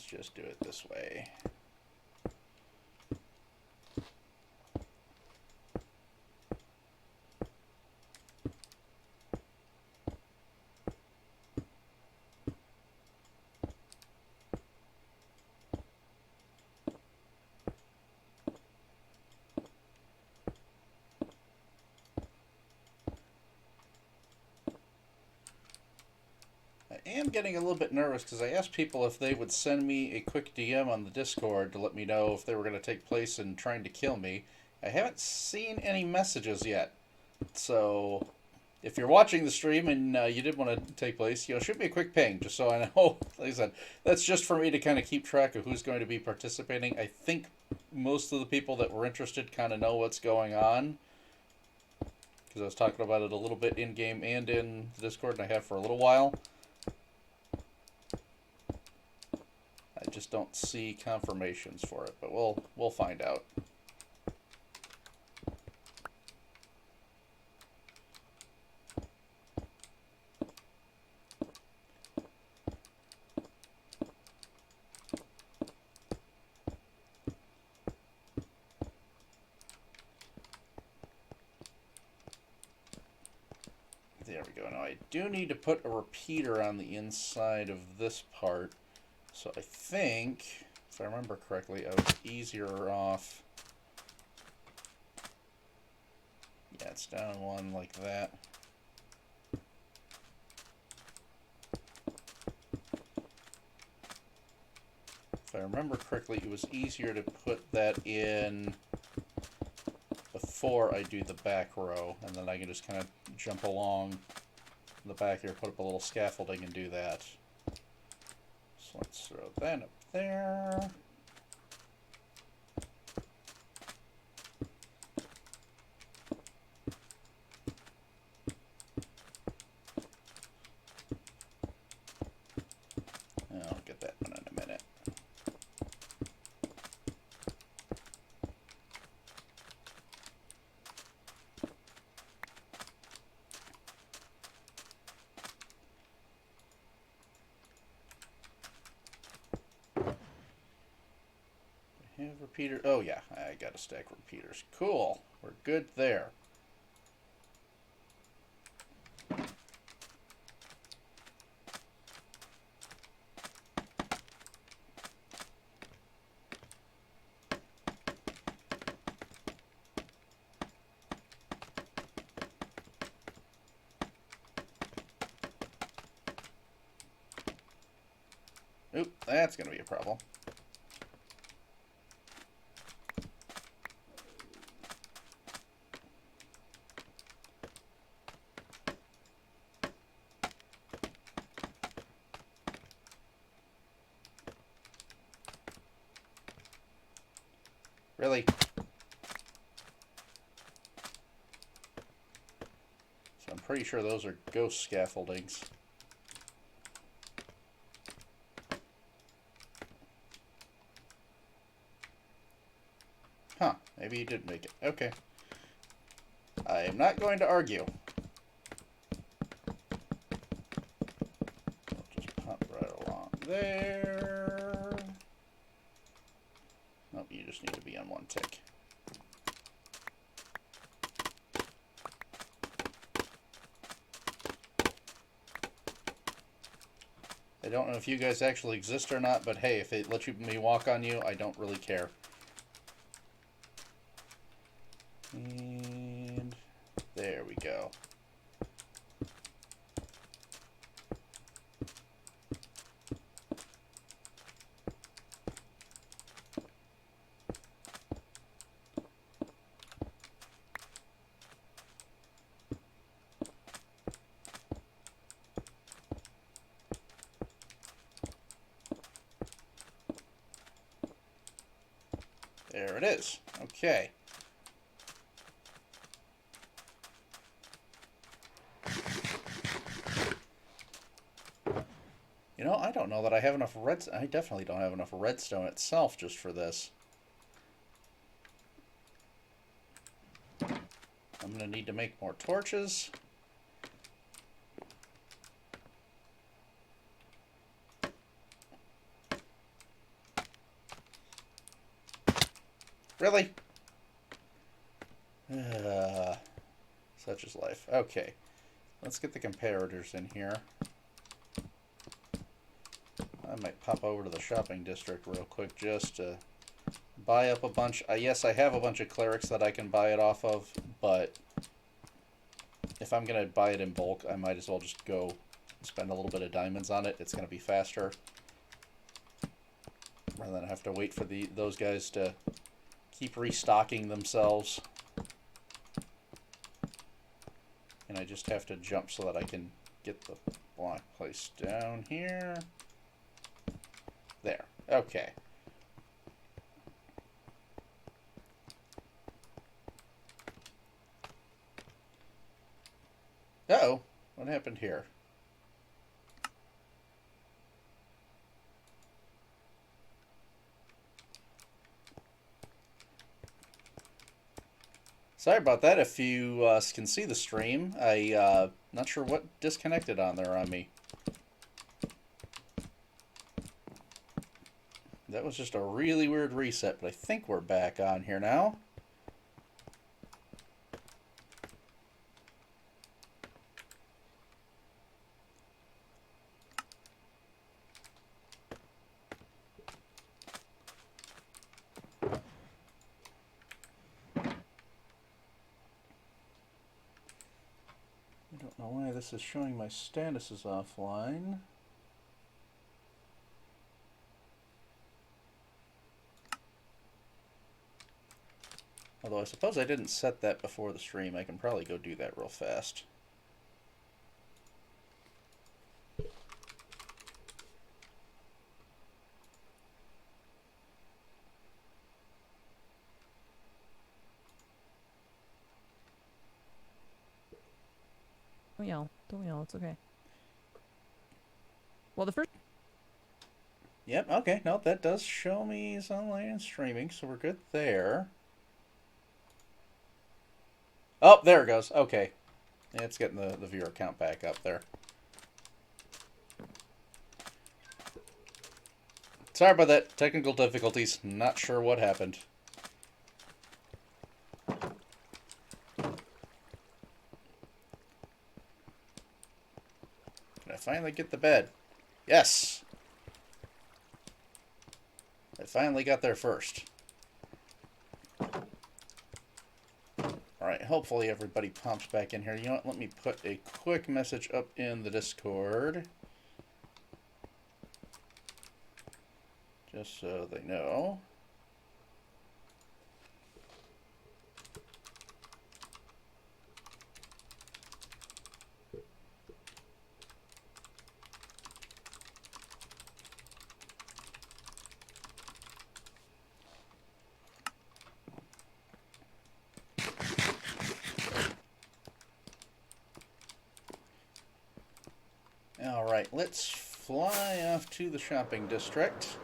just do it this way. I am getting a little bit nervous because I asked people if they would send me a quick DM on the Discord to let me know if they were going to take place in trying to kill me. I haven't seen any messages yet. So, if you're watching the stream and you did want to take place, shoot me a quick ping just so I know. Like I said, that's just for me to kind of keep track of who's going to be participating. I think most of the people that were interested kind of know what's going on, because I was talking about it a little bit in game and in the Discord, and I have for a little while. I just don't see confirmations for it, but we'll find out. There we go. Now I do need to put a repeater on the inside of this part. So I think, if I remember correctly, I was easier off. Yeah, it's down one like that. If I remember correctly, it was easier to put that in before I do the back row, and then I can just kind of jump along the back here, put up a little scaffolding and do that. So let's throw that up there. I'll get that one in a minute. Have repeater. Oh yeah, I got a stack of repeaters. Cool. We're good there. Oop, that's going to be a problem. Really? So I'm pretty sure those are ghost scaffoldings. Huh, maybe you did make it. Okay. I am not going to argue. I'll just pop right along there. Nope, you just need to be on one tick. I don't know if you guys actually exist or not, but hey, if it lets me walk on you, I don't really care. And there we go. There it is. Okay. You know, I don't know that I have enough redstone. I definitely don't have enough redstone itself just for this. I'm going to need to make more torches. Really? Such is life. Okay. Let's get the comparators in here. I might pop over to the shopping district real quick just to buy up a bunch. Yes, I have a bunch of clerics that I can buy it off of, but if I'm going to buy it in bulk, I might as well just go spend a little bit of diamonds on it. It's going to be faster rather than have to wait for those guys to keep restocking themselves. And I just have to jump so that I can get the block placed down here. There. Okay. Uh-oh. What happened here? Sorry about that. If you can see the stream, not sure what disconnected on there on me. That was just a really weird reset, but I think we're back on here now. I don't know why this is showing my status is offline. Although I suppose I didn't set that before the stream. I can probably go do that real fast. Don't yell. Don't yell. It's okay. Well, the first... Yep, okay. No, that does show me he's online and streaming, so we're good there. Oh, there it goes. Okay. Yeah, it's getting the viewer count back up there. Sorry about that. Technical difficulties. Not sure what happened. Did I finally get the bed? Yes! I finally got there first. Alright, hopefully everybody pops back in here. You know what? Let me put a quick message up in the Discord. Just so they know. Alright, let's fly off to the shopping district.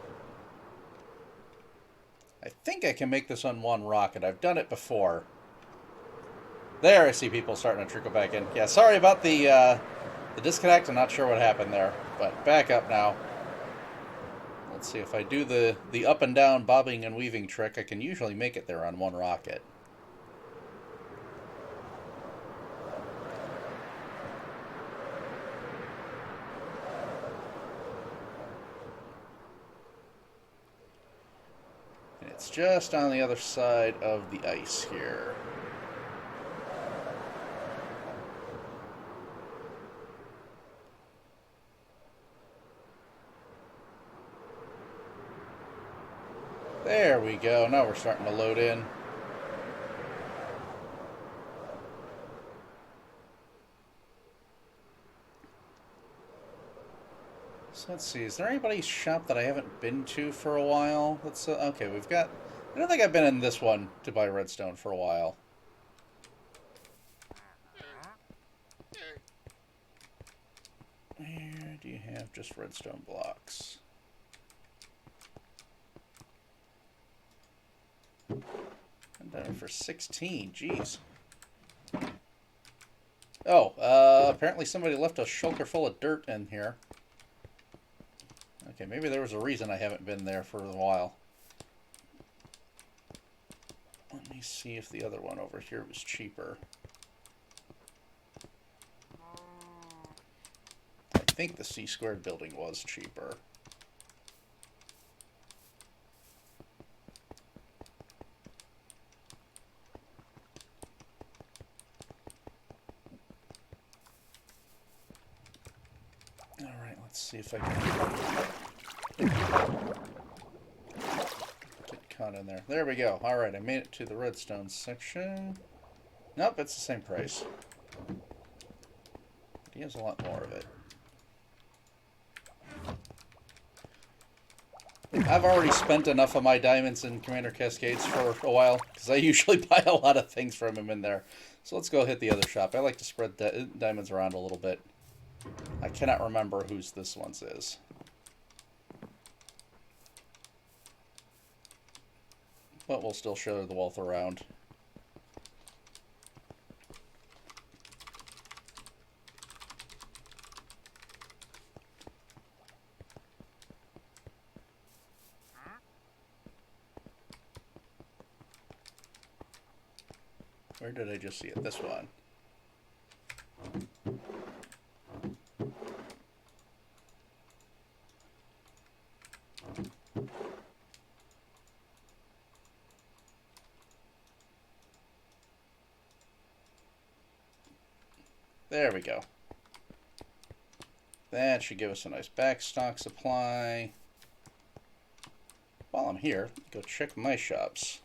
I think I can make this on one rocket. I've done it before. There, I see people starting to trickle back in. Yeah, sorry about the disconnect. I'm not sure what happened there, but back up now. Let's see, if I do the up and down bobbing and weaving trick, I can usually make it there on one rocket. And it's just on the other side of the ice here. There we go. Now we're starting to load in. So let's see. Is there anybody's shop that I haven't been to for a while? Let's okay. We've got. I don't think I've been in this one to buy redstone for a while. Where do you have just redstone blocks? I'm down for 16. Jeez. Oh, apparently somebody left a shulker full of dirt in here. Okay, maybe there was a reason I haven't been there for a while. see if the other one over here was cheaper. I think the C-squared building was cheaper. Alright, let's see if I can get caught in there. There we go. Alright, I made it to the redstone section. Nope, it's the same price. But he has a lot more of it. I've already spent enough of my diamonds in Commander Cascades for a while, because I usually buy a lot of things from him in there. So let's go hit the other shop. I like to spread diamonds around a little bit. I cannot remember whose this one's is. But we'll still show the wealth around. Where did I just see it? This one. There we go. That should give us a nice backstock supply. While I'm here, go check my shops.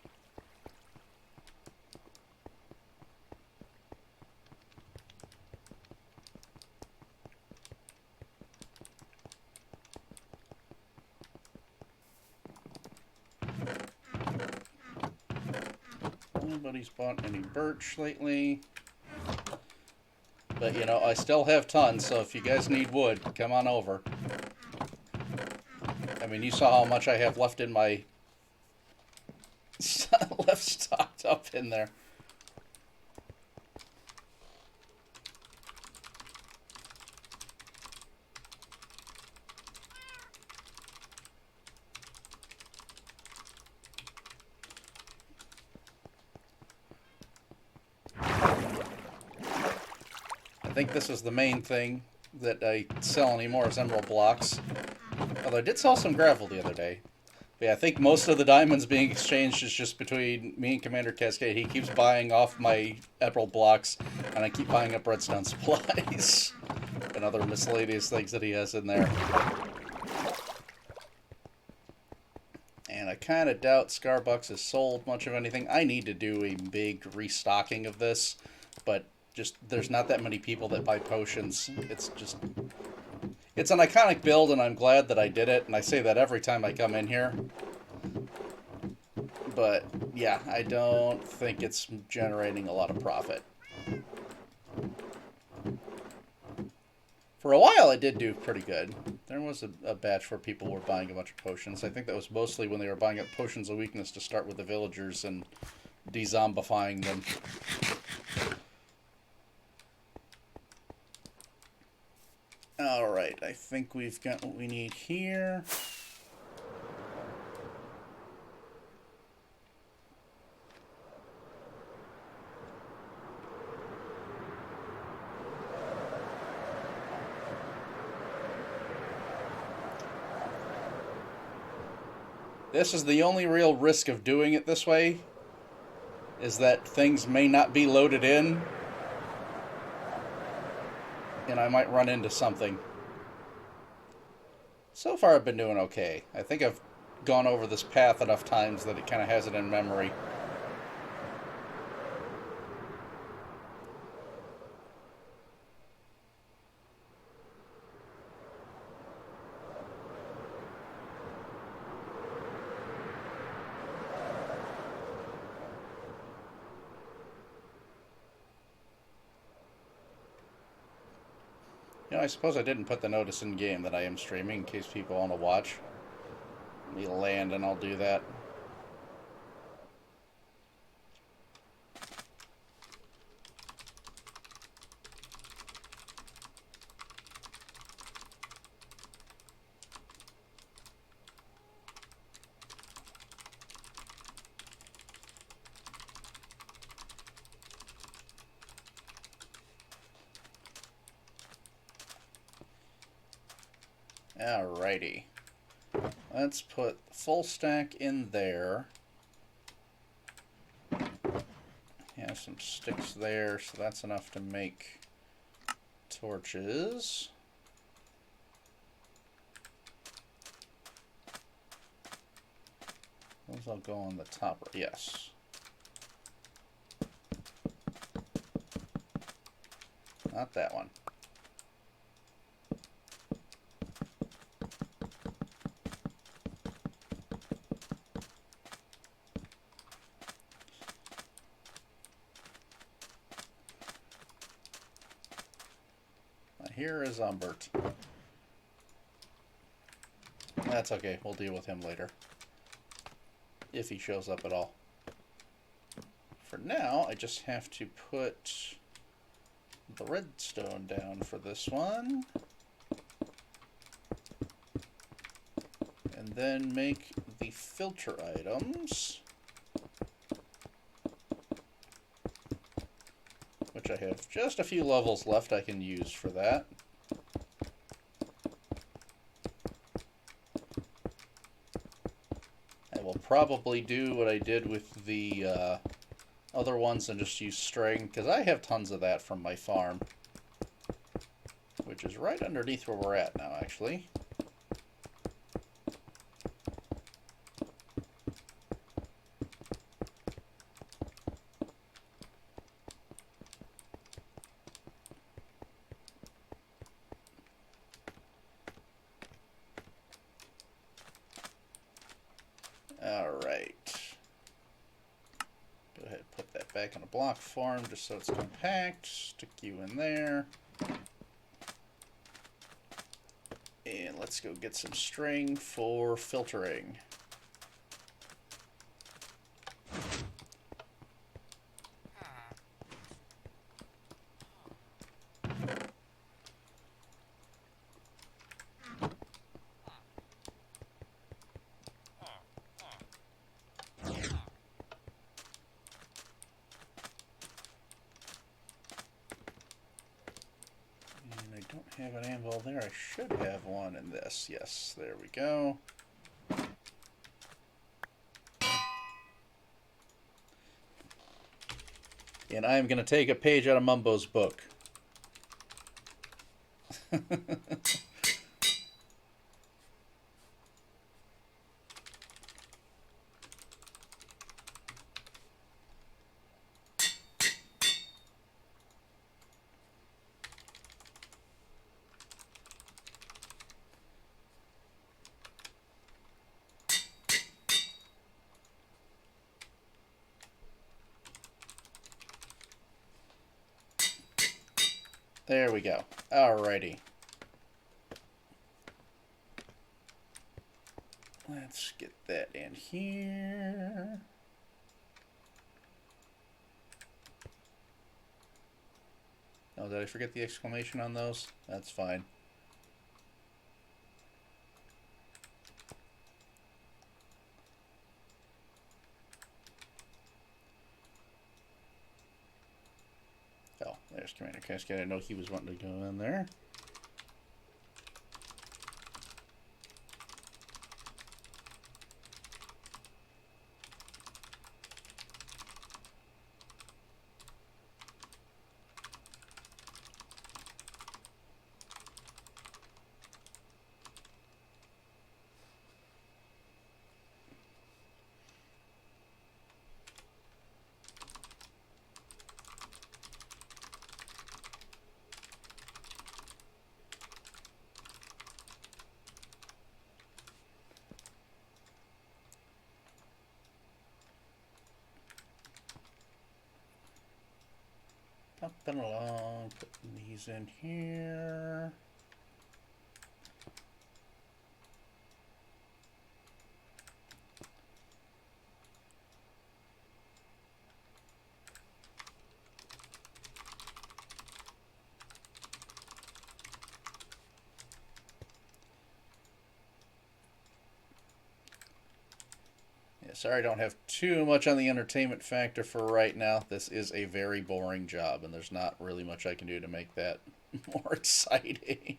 Nobody's bought any birch lately. But, you know, I still have tons, so if you guys need wood, come on over. I mean, you saw how much I have left in my... left stocked up in there. I think this is the main thing that I sell anymore is emerald blocks. Although I did sell some gravel the other day. But yeah, I think most of the diamonds being exchanged is just between me and Commander Cascade. He keeps buying off my emerald blocks, and I keep buying up redstone supplies. And other miscellaneous things that he has in there. And I kind of doubt Scarbucks has sold much of anything. I need to do a big restocking of this, but just there's not that many people that buy potions. It's an iconic build, and I'm glad that I did it, and I say that every time I come in here. But yeah, I don't think it's generating a lot of profit. For a while, it did do pretty good. There was a batch where people were buying a bunch of potions. I think that was mostly when they were buying up potions of weakness to start with the villagers and de-zombifying them. Alright, I think we've got what we need here. This is the only real risk of doing it this way, is that things may not be loaded in, and I might run into something. So far I've been doing okay. I think I've gone over this path enough times that it kind of has it in memory. You know, I suppose I didn't put the notice in game that I am streaming in case people want to watch. Let me land and I'll do that. Alrighty. Let's put full stack in there. Have some sticks there, so that's enough to make torches. Those will go on the top. Yes. Not that one. Here is Umbert. That's okay. We'll deal with him later. If he shows up at all. For now, I just have to put the redstone down for this one. And then make the filter items. Which I have just a few levels left I can use for that. I will probably do what I did with the other ones and just use string, because I have tons of that from my farm. Which is right underneath where we're at now, actually. Alright. Go ahead and put that back in a block form just so it's compact. Stick you in there. And let's go get some string for filtering. Have an anvil there. I should have one in this. Yes, there we go. And I'm going to take a page out of Mumbo's book. There we go. Alrighty. Let's get that in here. Oh, did I forget the exclamation on those? That's fine. Oh, there's Commander Cascade. I know he was wanting to go in there. Up and along, putting these in here. Yeah, sorry I don't have too much on the entertainment factor for right now. This is a very boring job, and there's not really much I can do to make that more exciting.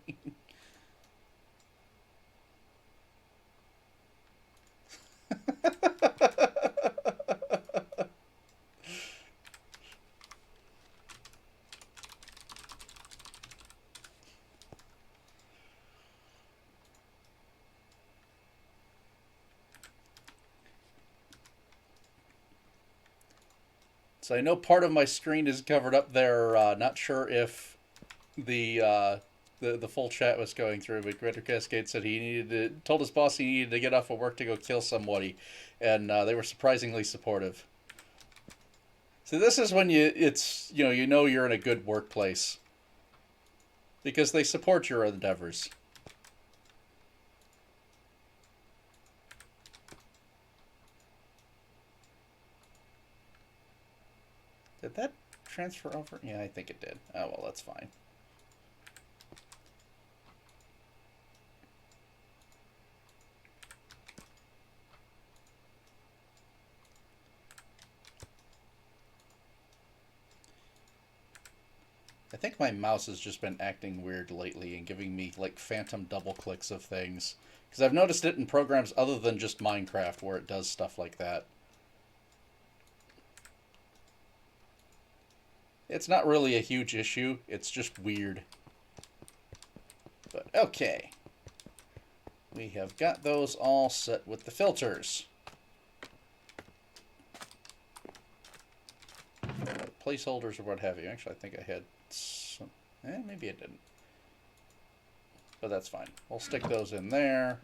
So I know part of my screen is covered up there. Not sure if the the full chat was going through, but Greater Cascade said he needed told his boss he needed to get off of work to go kill somebody, and they were surprisingly supportive. So this is when you know you're in a good workplace because they support your endeavors. Did that transfer over? Yeah, I think it did. Oh well, that's fine. I think my mouse has just been acting weird lately and giving me like phantom double clicks of things. Because I've noticed it in programs other than just Minecraft where it does stuff like that. It's not really a huge issue, it's just weird. But okay. We have got those all set with the filters. Placeholders or what have you. Actually, I think I had some. Maybe I didn't. But that's fine. We'll stick those in there.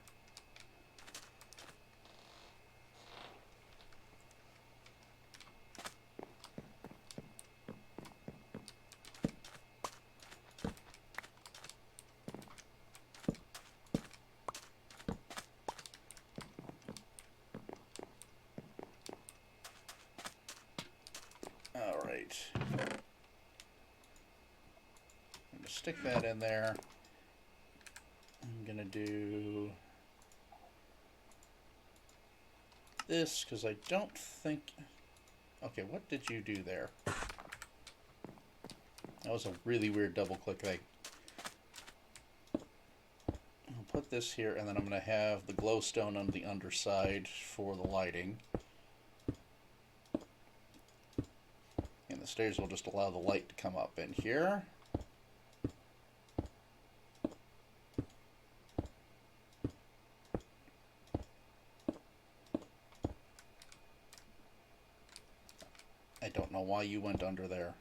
All right. I'm going to stick that in there. I'm going to do this because I don't think... Okay, what did you do there? That was a really weird double click thing. I'll put this here, and then I'm going to have the glowstone on the underside for the lighting. And the stairs will just allow the light to come up in here. I don't know why you went under there.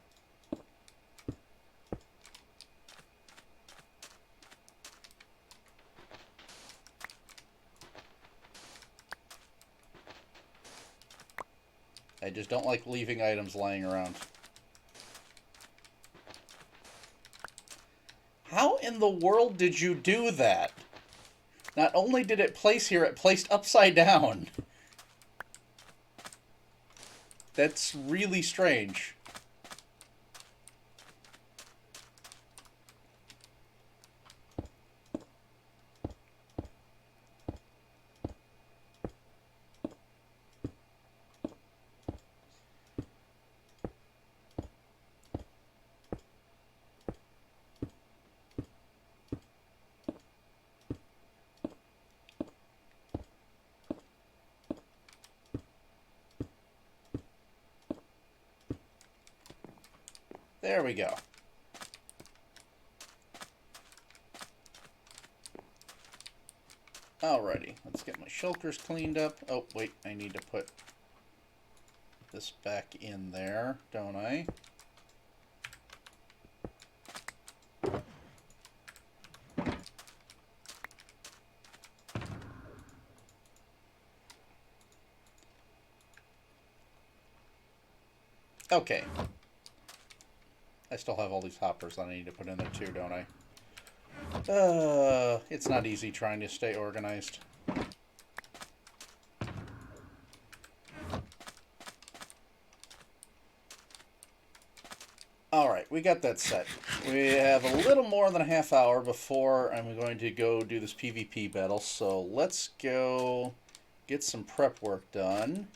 I just don't like leaving items lying around. How in the world did you do that? Not only did it place here, it placed upside down. That's really strange. There we go. Alrighty, let's get my shulkers cleaned up. Oh, wait, I need to put this back in there, don't I? Okay. I still have all these hoppers that I need to put in there too, don't I? It's not easy trying to stay organized. Alright, we got that set. We have a little more than a half hour before I'm going to go do this PvP battle, so let's go get some prep work done.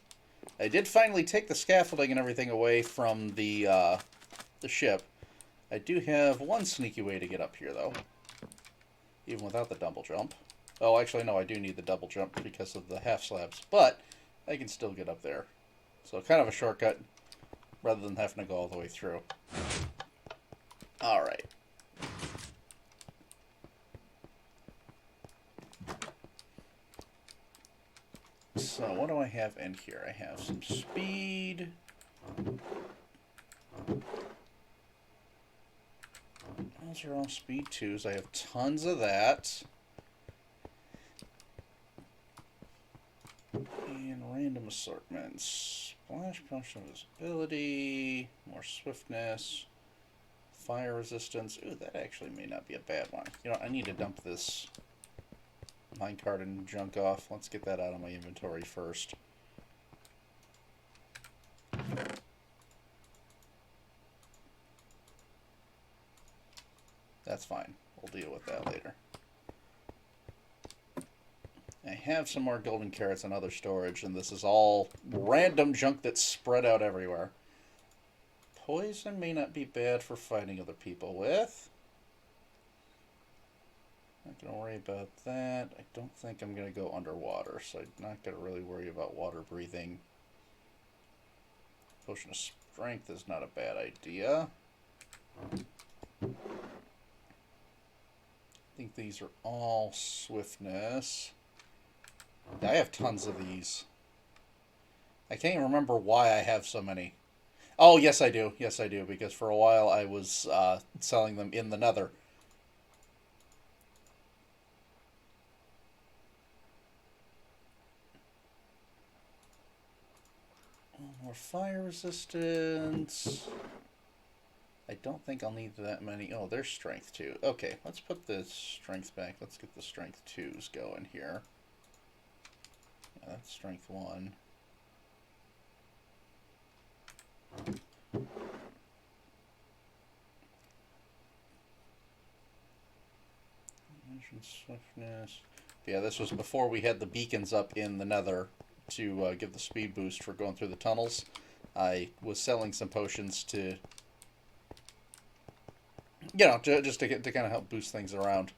I did finally take the scaffolding and everything away from the ship. I do have one sneaky way to get up here, though. Even without the double jump. Oh, actually, no, I do need the double jump because of the half slabs, but I can still get up there. So kind of a shortcut rather than having to go all the way through. All right. So what do I have in here? I have some speed. Those are all speed 2s. I have tons of that. And random assortments. Splash potion of visibility. More swiftness. Fire resistance. Ooh, that actually may not be a bad one. You know, I need to dump this minecart and junk off. Let's get that out of my inventory first. That's fine. We'll deal with that later. I have some more golden carrots and other storage, and this is all random junk that's spread out everywhere. Poison may not be bad for fighting other people with. Not going to worry about that. I don't think I'm going to go underwater, so I'm not going to really worry about water breathing. Potion of strength is not a bad idea. I think these are all swiftness. I have tons of these. I can't even remember why I have so many. Oh, yes I do. Yes I do, because for a while I was selling them in the nether. More fire resistance. I don't think I'll need that many. Oh, there's strength 2. Okay, let's put the strength back. Let's get the strength 2s going here. Yeah, that's strength 1. Swiftness. Yeah, this was before we had the beacons up in the nether to give the speed boost for going through the tunnels. I was selling some potions to, you know, just to kind of help boost things around,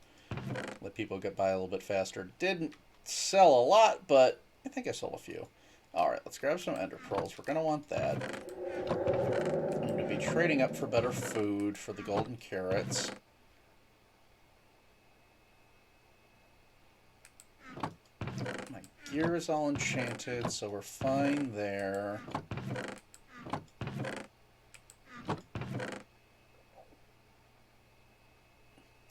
let people get by a little bit faster. Didn't sell a lot, but I think I sold a few. All right, let's grab some ender pearls. We're gonna want that. I'm gonna be trading up for better food for the golden carrots. My gear is all enchanted, so we're fine there.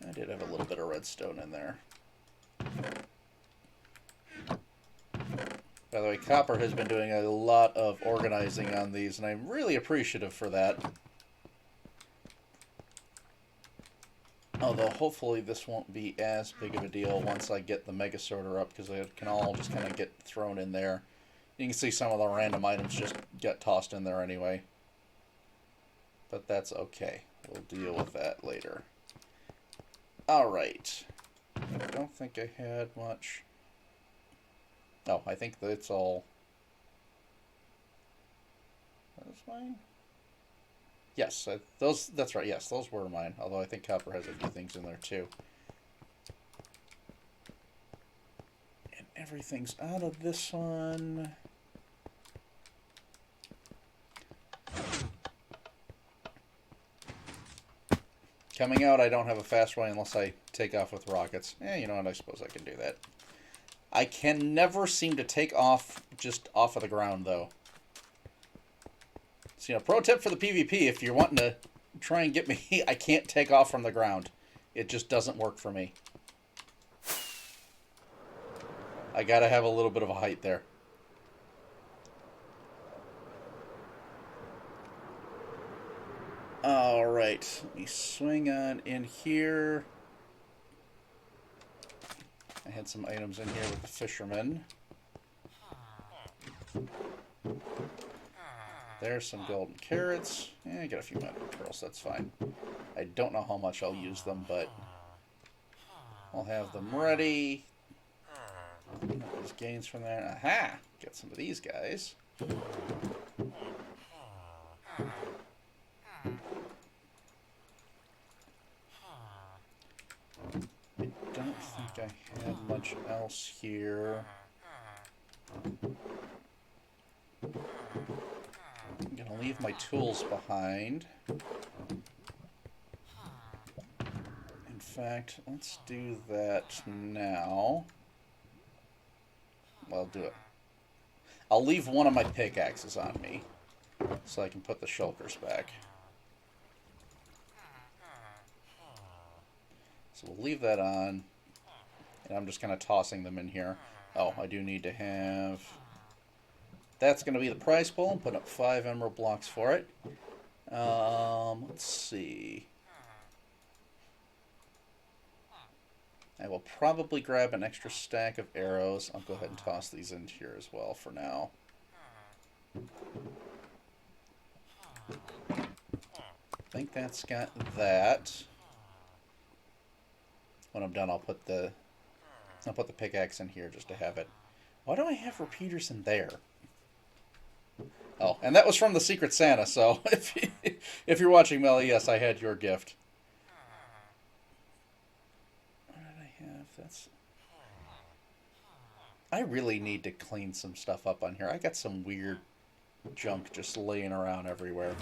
I did have a little bit of redstone in there. By the way, Copper has been doing a lot of organizing on these, and I'm really appreciative for that. Although, hopefully this won't be as big of a deal once I get the Mega Sorter up, because it can all just kind of get thrown in there. You can see some of the random items just get tossed in there anyway. But that's okay. We'll deal with that later. Alright. I don't think I had much. Oh, I think that's all. That's mine? Yes, that's right. Yes, those were mine. Although I think Copper has a few things in there too. And everything's out of this one. Coming out, I don't have a fast way unless I take off with rockets. You know what? I suppose I can do that. I can never seem to take off just off of the ground, though. So, you know, pro tip for the PvP, if you're wanting to try and get me, I can't take off from the ground. It just doesn't work for me. I gotta have a little bit of a height there. Alright, let me swing on in here. I had some items in here with the fisherman. There's some golden carrots. I got a few ender pearls, that's fine. I don't know how much I'll use them, but I'll have them ready. There's gains from there. Aha! Get some of these guys. I don't think I have much else here. I'm gonna leave my tools behind. In fact, let's do that now. Well, I'll do it. I'll leave one of my pickaxes on me so I can put the shulkers back. So we'll leave that on. And I'm just kind of tossing them in here. Oh, I do need to have... That's going to be the prize pool. I'm putting up 5 emerald blocks for it. Let's see. I will probably grab an extra stack of arrows. I'll go ahead and toss these in here as well for now. I think that's got that. When I'm done, I'll put the pickaxe in here just to have it. Why do I have repeaters in there? Oh, and that was from the Secret Santa, so if you're watching, Melly, yes, I had your gift. What did I have? That's... I really need to clean some stuff up on here. I got some weird junk just laying around everywhere.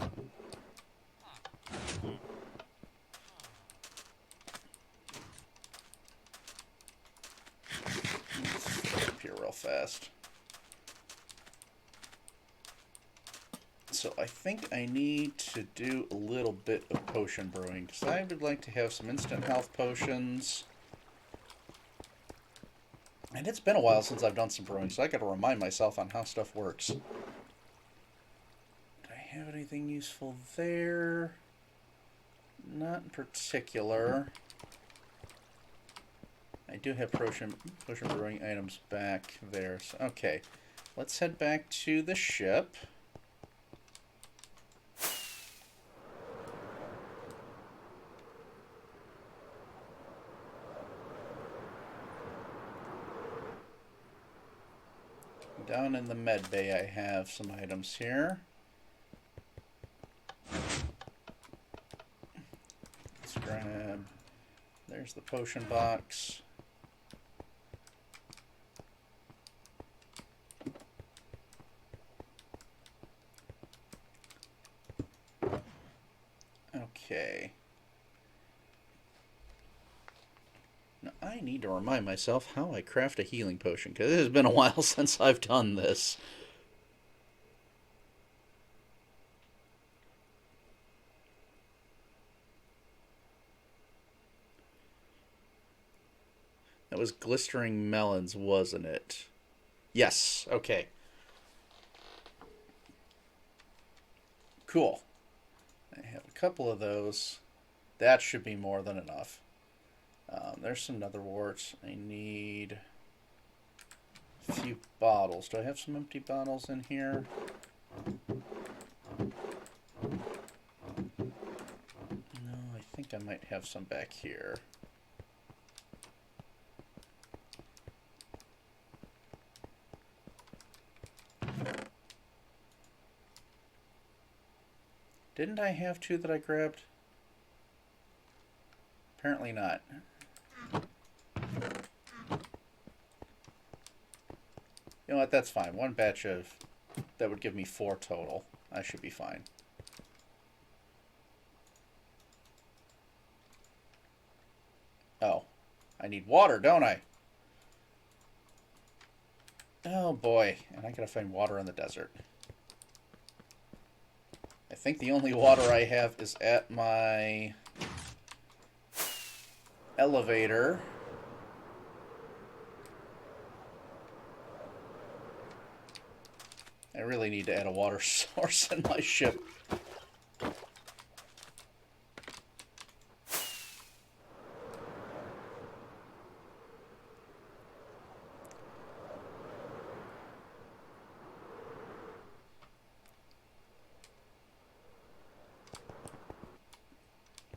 Let's up here real fast. So I think I need to do a little bit of potion brewing, because I would like to have some instant health potions. And it's been a while since I've done some brewing, so I gotta remind myself on how stuff works. Do I have anything useful there? Not in particular. I do have potion brewing items back there. So, okay, let's head back to the ship. Down in the med bay, I have some items here. Let's grab... There's the potion box. Okay. Now, I need to remind myself how I craft a healing potion, because it has been a while since I've done this. That was glistering melons, wasn't it? Yes, okay. Cool. I have a couple of those. That should be more than enough. There's some nether warts. I need a few bottles. Do I have some empty bottles in here? No, I think I might have some back here. Didn't I have 2 that I grabbed? Apparently not. You know what, that's fine. 1 batch of... That would give me 4 total. I should be fine. Oh. I need water, don't I? Oh boy. And I gotta find water in the desert. I think the only water I have is at my elevator. I really need to add a water source in my ship.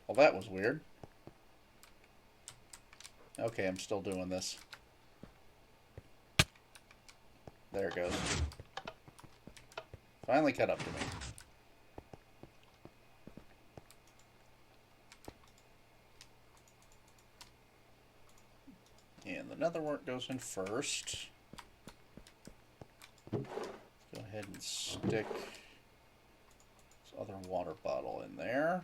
Well, that was weird. Okay, I'm still doing this. There it goes. Finally caught up to me. netherwort goes in first. Go ahead and stick this other water bottle in there.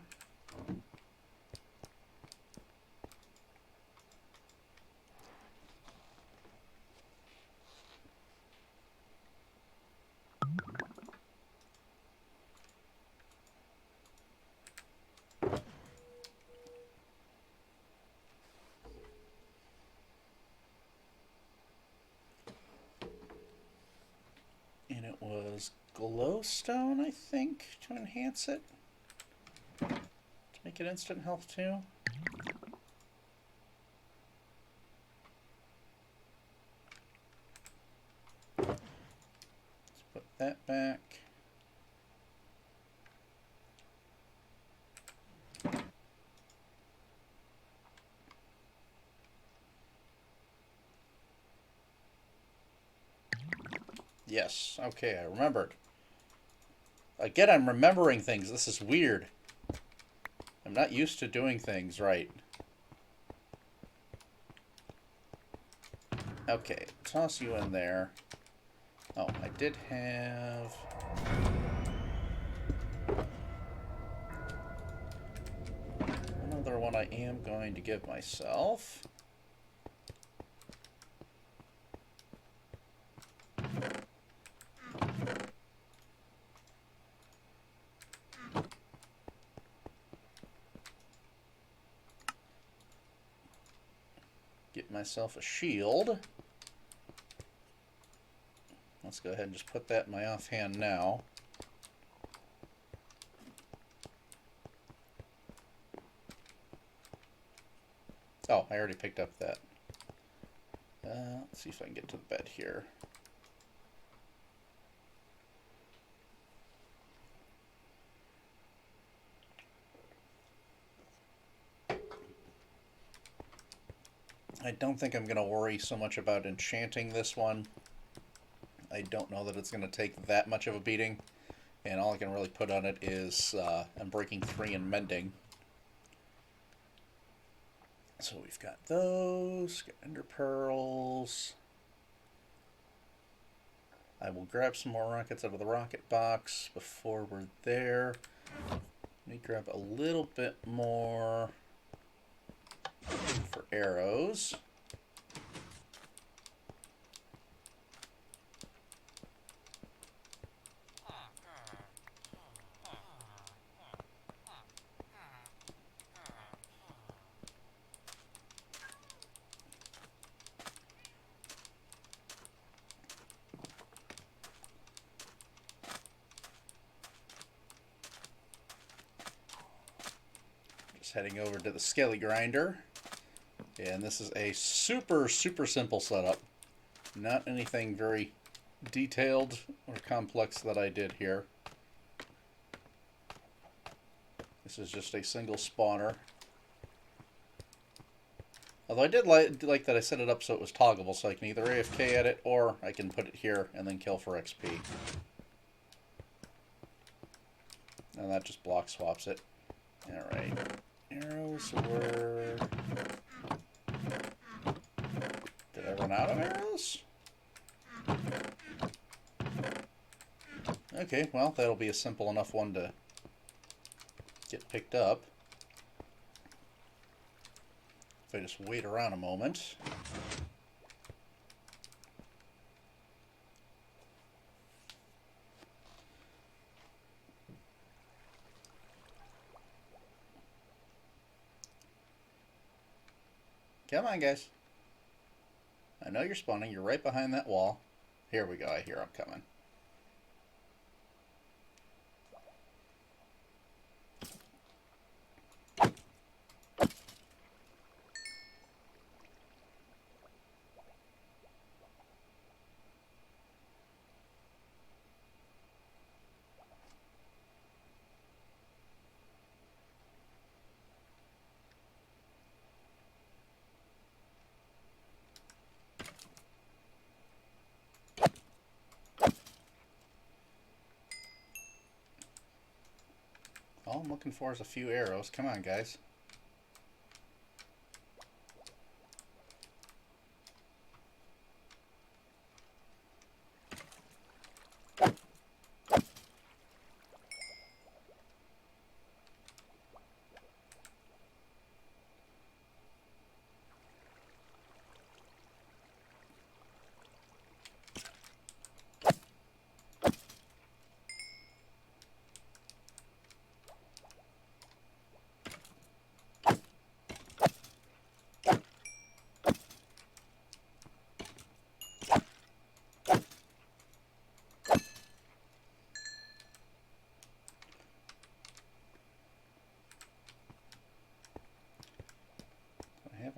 And it was glowstone, I think, to enhance it. To make it instant health too. Let's put that back. Yes, okay, I remembered. Again, I'm remembering things. This is weird. I'm not used to doing things right. Okay, toss you in there. Oh, I did have... another one I am going to give myself. Get myself a shield. Let's go ahead and just put that in my offhand now. Oh, I already picked up that. Let's see if I can get to the bed here. I don't think I'm going to worry so much about enchanting this one. I don't know that it's going to take that much of a beating. And all I can really put on it is Unbreaking 3 and Mending. So we've got those, got Ender Pearls. I will grab some more rockets out of the rocket box before we're there. Let me grab a little bit more for arrows. Heading over to the Skelly Grinder. And this is a super simple setup. Not anything very detailed or complex that I did here. This is just a single spawner. Although I did like that I set it up so it was toggleable, so I can either AFK at it or I can put it here and then kill for XP. And that just block swaps it. Alright. Arrows were... Did I run out of arrows? Okay, well, that'll be a simple enough one to get picked up. If I just wait around a moment. Come on, guys. I know you're spawning. You're right behind that wall. Here we go. I hear them coming. All I'm looking for is a few arrows. Come on, guys.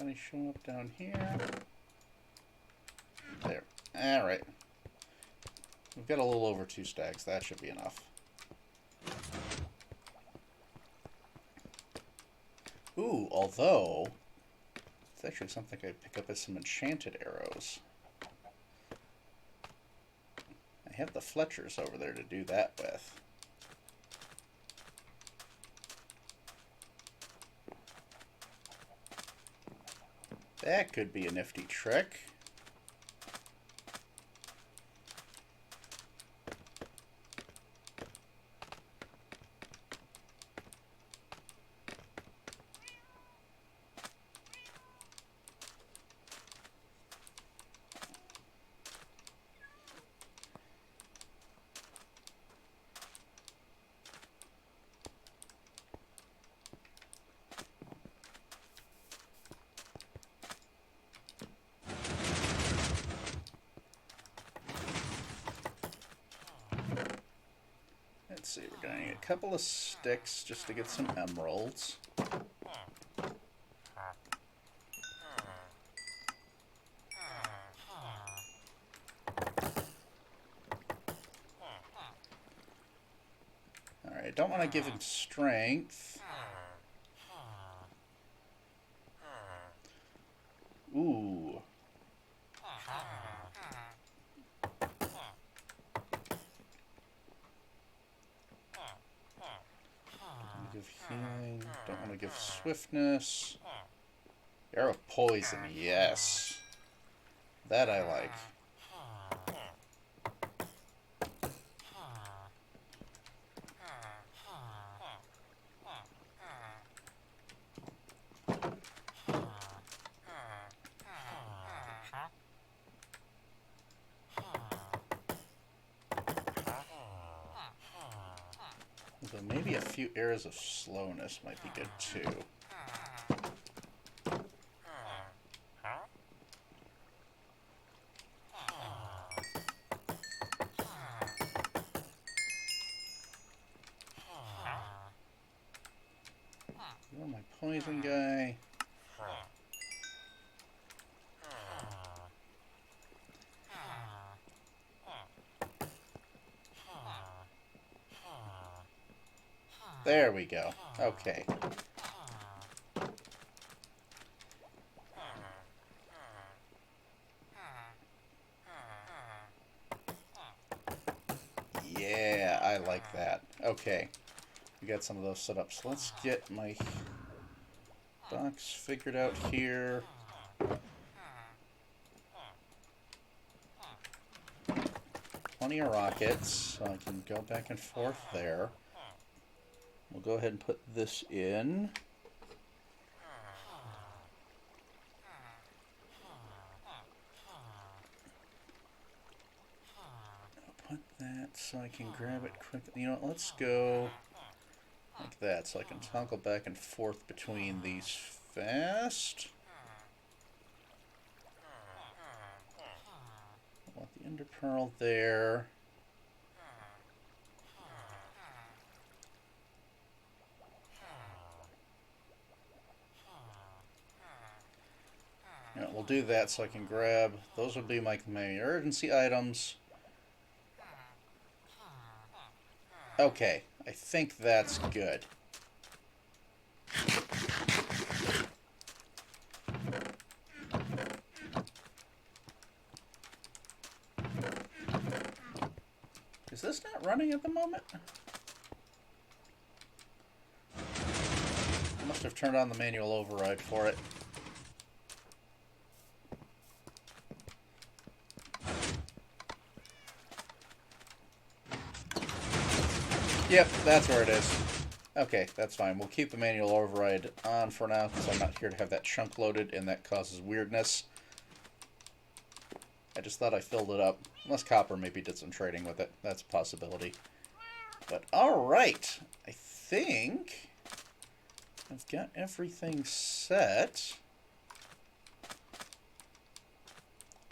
Any showing up down here? There. Alright. We've got a little over 2 stacks. That should be enough. Ooh, although... it's actually something I could pick up as some enchanted arrows. I have the Fletchers over there to do that with. That could be a nifty trick. Let's see, we're going to need a couple of sticks just to get some emeralds. Alright, I don't want to give him strength. Ooh. Give healing. Don't want to give swiftness. Arrow of poison, yes. That I like. Although maybe a few arrows of slowness might be good too. You're my poison guy. There we go. Okay. Yeah, I like that. Okay. We got some of those set up. So let's get my box figured out here. Plenty of rockets, so I can go back and forth there. We'll go ahead and put this in. I'll put that so I can grab it quickly. You know what, let's go like that so I can toggle back and forth between these fast. I want the Ender Pearl there. Yeah, we'll do that so I can grab, those would be my emergency items. Okay, I think that's good. Is this not running at the moment? I must have turned on the manual override for it. Yep, that's where it is. Okay, that's fine. We'll keep the manual override on for now because I'm not here to have that chunk loaded and that causes weirdness. I just thought I filled it up. Unless Copper maybe did some trading with it. That's a possibility. But alright. I think I've got everything set.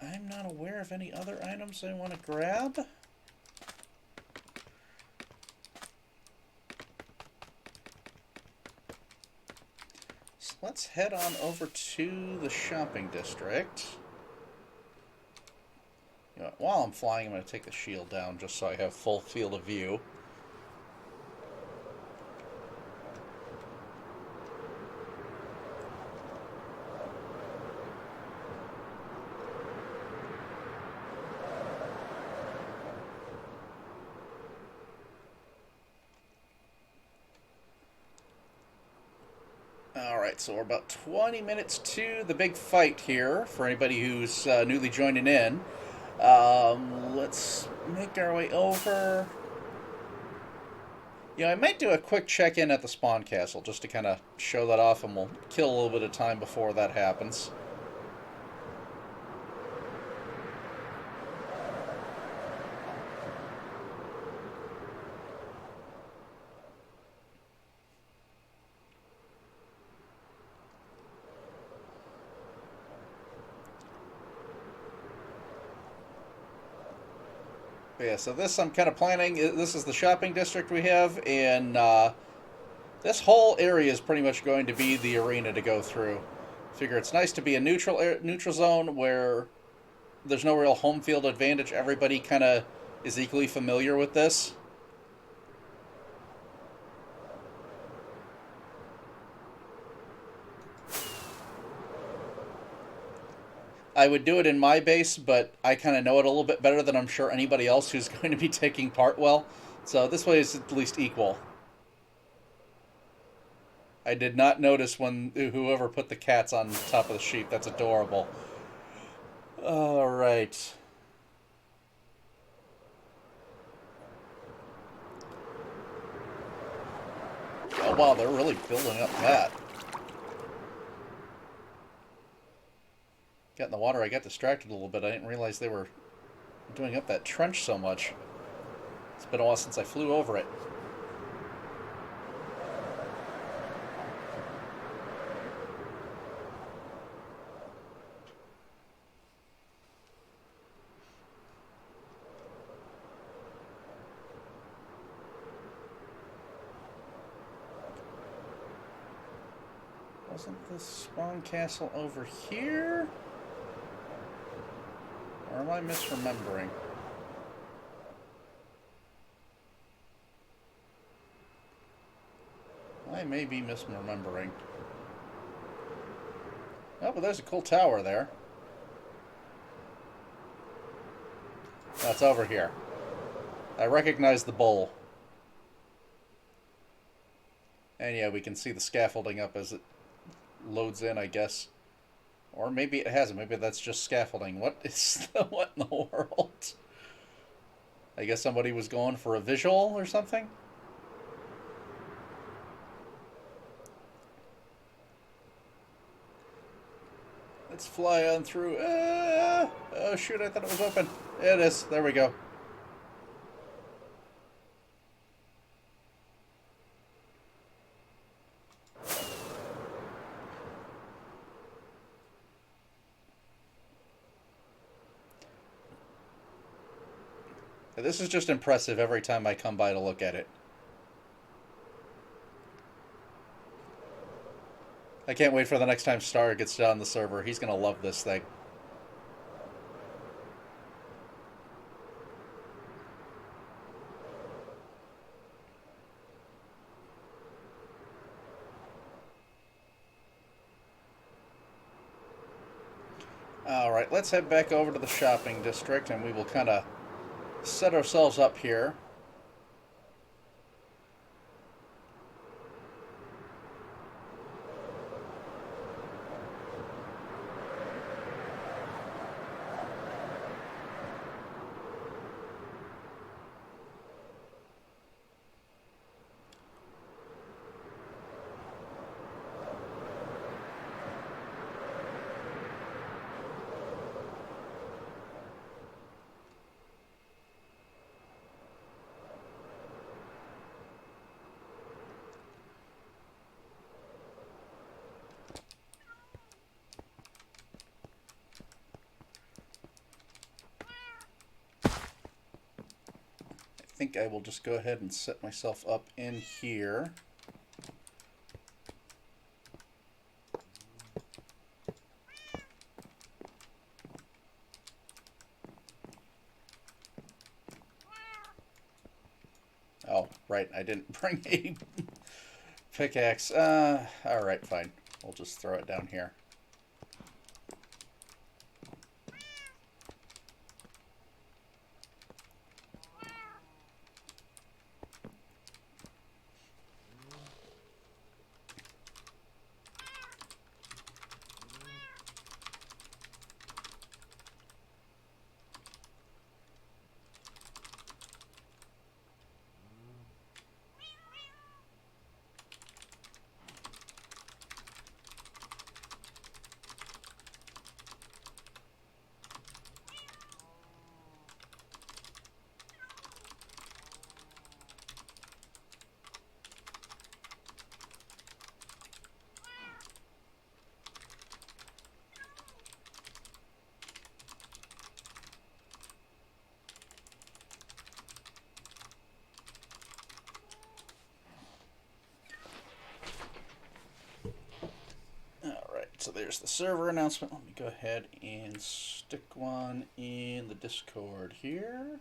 I'm not aware of any other items I want to grab. let's head on over to the shopping district. You know, while I'm flying, I'm going to take the shield down just so I have full field of view. Alright, so we're about 20 minutes to the big fight here for anybody who's newly joining in. Let's make our way over. You know, I might do a quick check-in at the spawn castle just to kind of show that off, and we'll kill a little bit of time before that happens. Yeah, so this I'm kind of planning. This is the shopping district we have, and this whole area is pretty much going to be the arena to go through. Figure it's nice to be a neutral zone where there's no real home field advantage. Everybody kind of is equally familiar with this. I would do it in my base, but I kind of know it a little bit better than I'm sure anybody else who's going to be taking part well. So this way is at least equal. I did not notice when whoever put the cats on top of the sheep. That's adorable. Alright. Oh wow, they're really building up that. Got in the water, I got distracted a little bit. I didn't realize they were doing up that trench so much. It's been a while since I flew over it. Wasn't the spawn castle over here? Or am I misremembering? I may be misremembering. Oh, but there's a cool tower there. That's over here. I recognize the bowl. And yeah, we can see the scaffolding up as it loads in, I guess. Or maybe it hasn't. Maybe that's just scaffolding. What in the world? I guess somebody was going for a visual or something? Let's fly on through. Oh shoot, I thought it was open. It is. There we go. This is just impressive every time I come by to look at it. I can't wait for the next time Star gets down the server. He's going to love this thing. Alright, let's head back over to the shopping district and we will kind of set ourselves up here. I think I will just go ahead and set myself up in here. right. I didn't bring a pickaxe. Alright, fine. We'll just throw it down here. So there's the server announcement. Let me go ahead and stick one in the Discord here.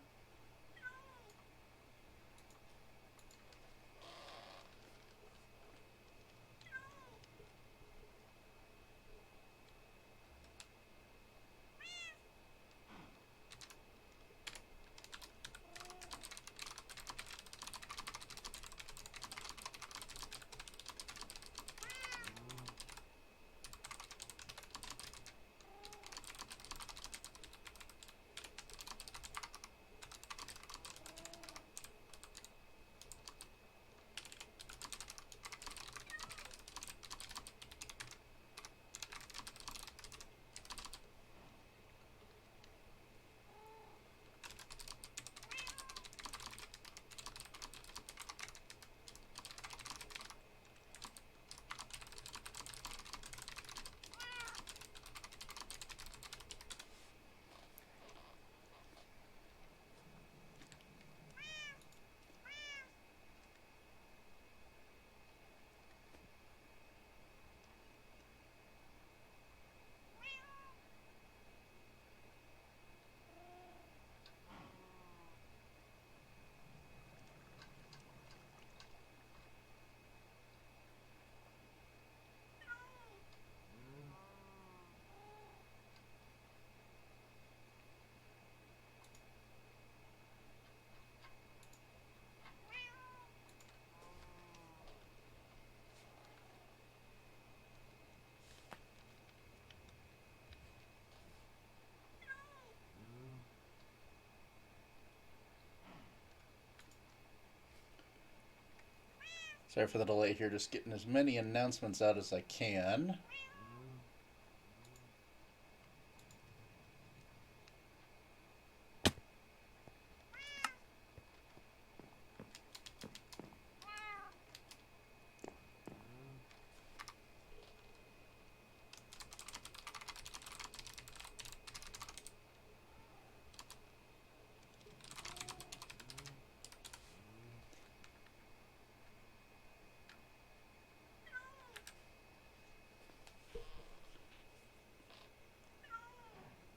Sorry for the delay here, just getting as many announcements out as I can.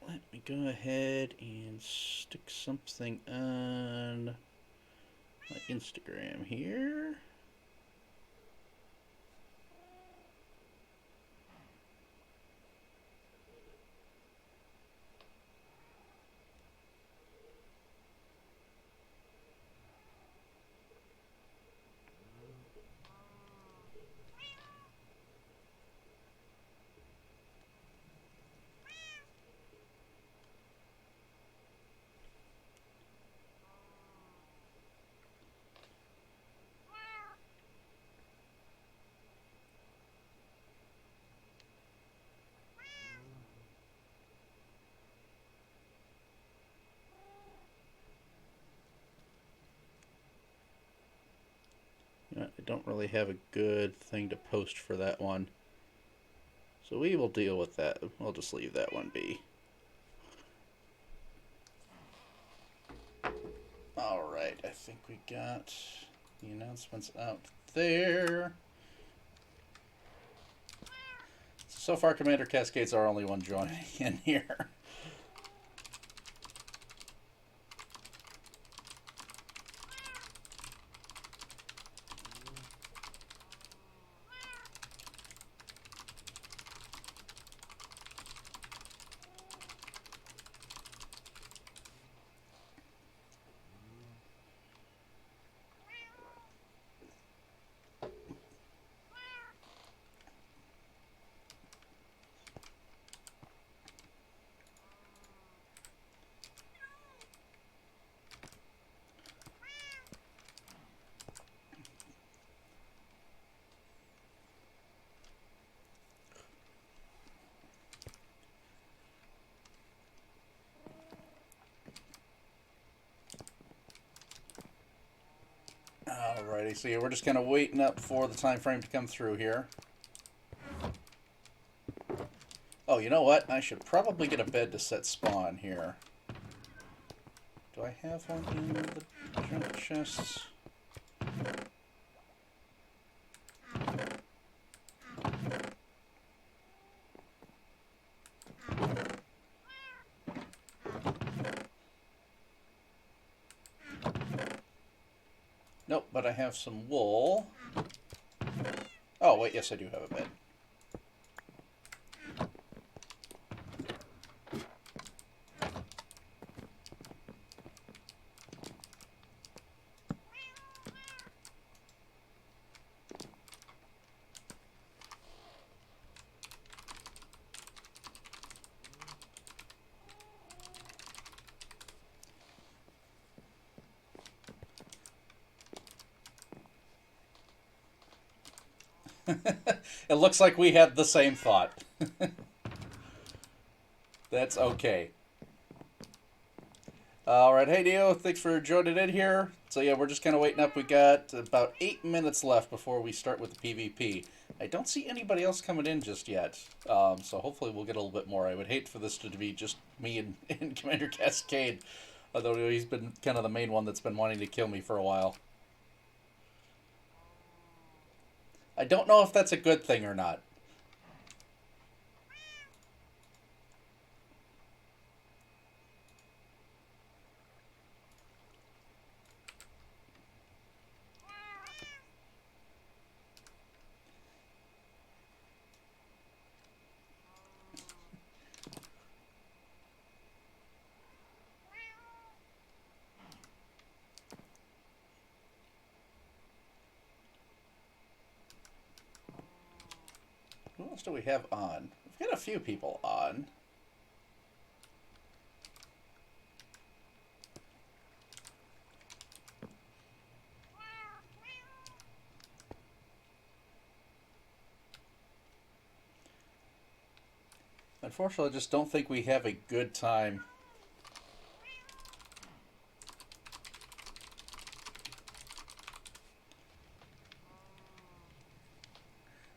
Let me go ahead and stick something on my Instagram here. I don't really have a good thing to post for that one. So we will deal with that. We'll just leave that one be. Alright, I think we got the announcements out there. So far, Commander Cascade's our only one joining in here. Alrighty, so yeah, we're just kind of waiting up for the time frame to come through here. Oh, you know what? I should probably get a bed to set spawn here. Do I have one in the junk chests? Nope, but I have some wool. Oh, wait, yes, I do have a bed. It looks like we had the same thought. That's okay. Alright, hey Dio, thanks for joining in here. So yeah, we're just kind of waiting up. We got about 8 minutes left before we start with the PvP. I don't see anybody else coming in just yet, so hopefully we'll get a little bit more. I would hate for this to be just me and Commander Cascade, although he's been kind of the main one that's been wanting to kill me for a while. I don't know if that's a good thing or not. Who else do we have on? We've got a few people on. Unfortunately, I just don't think we have a good time.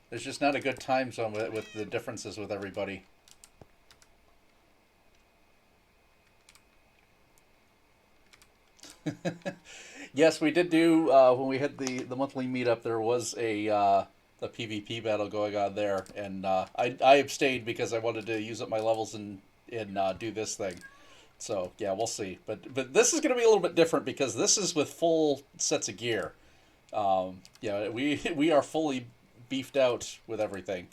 There's just not a good time zone with the differences with everybody. Yes, we did do, when we had the monthly meetup, there was a PvP battle going on there, and I abstained because I wanted to use up my levels and do this thing. So yeah, we'll see. But this is going to be a little bit different because this is with full sets of gear. Yeah, we are fully beefed out with everything.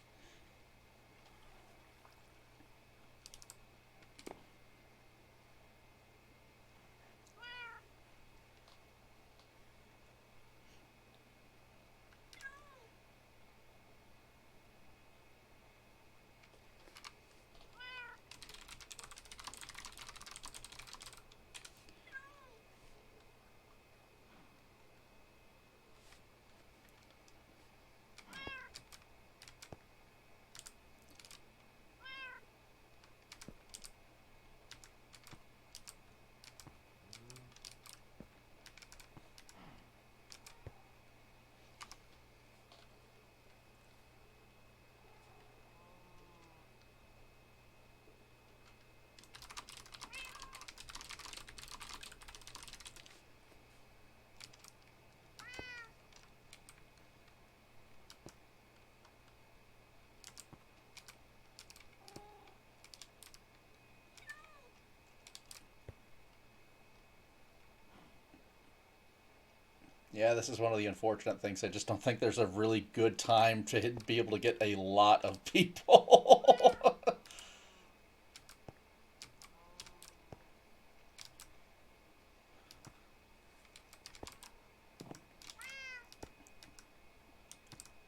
Yeah, this is one of the unfortunate things. I just don't think there's a really good time to be able to get a lot of people.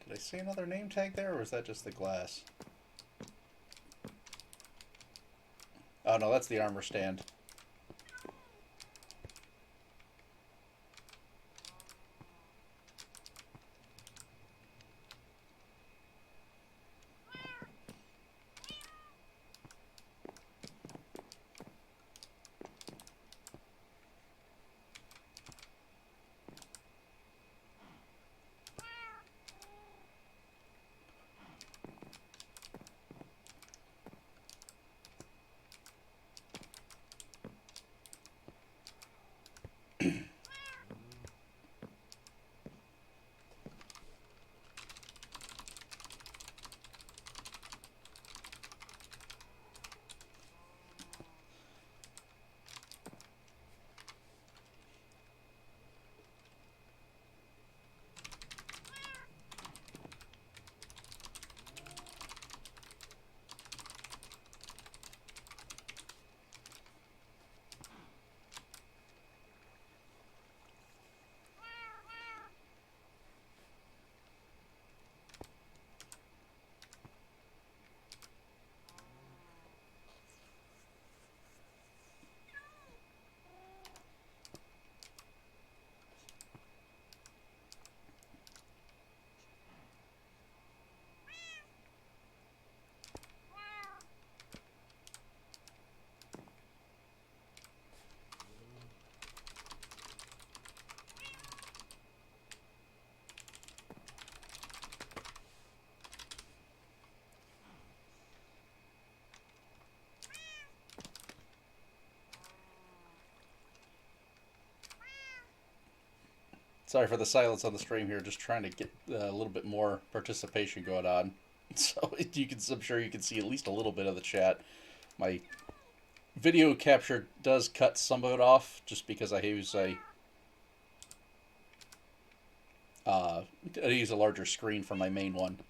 Did I see another name tag there, or was that just the glass? Oh no, that's the armor stand. Sorry for the silence on the stream here. Just trying to get a little bit more participation going on. So you can, I'm sure you can see at least a little bit of the chat. My video capture does cut some of it off just because I use a larger screen for my main one.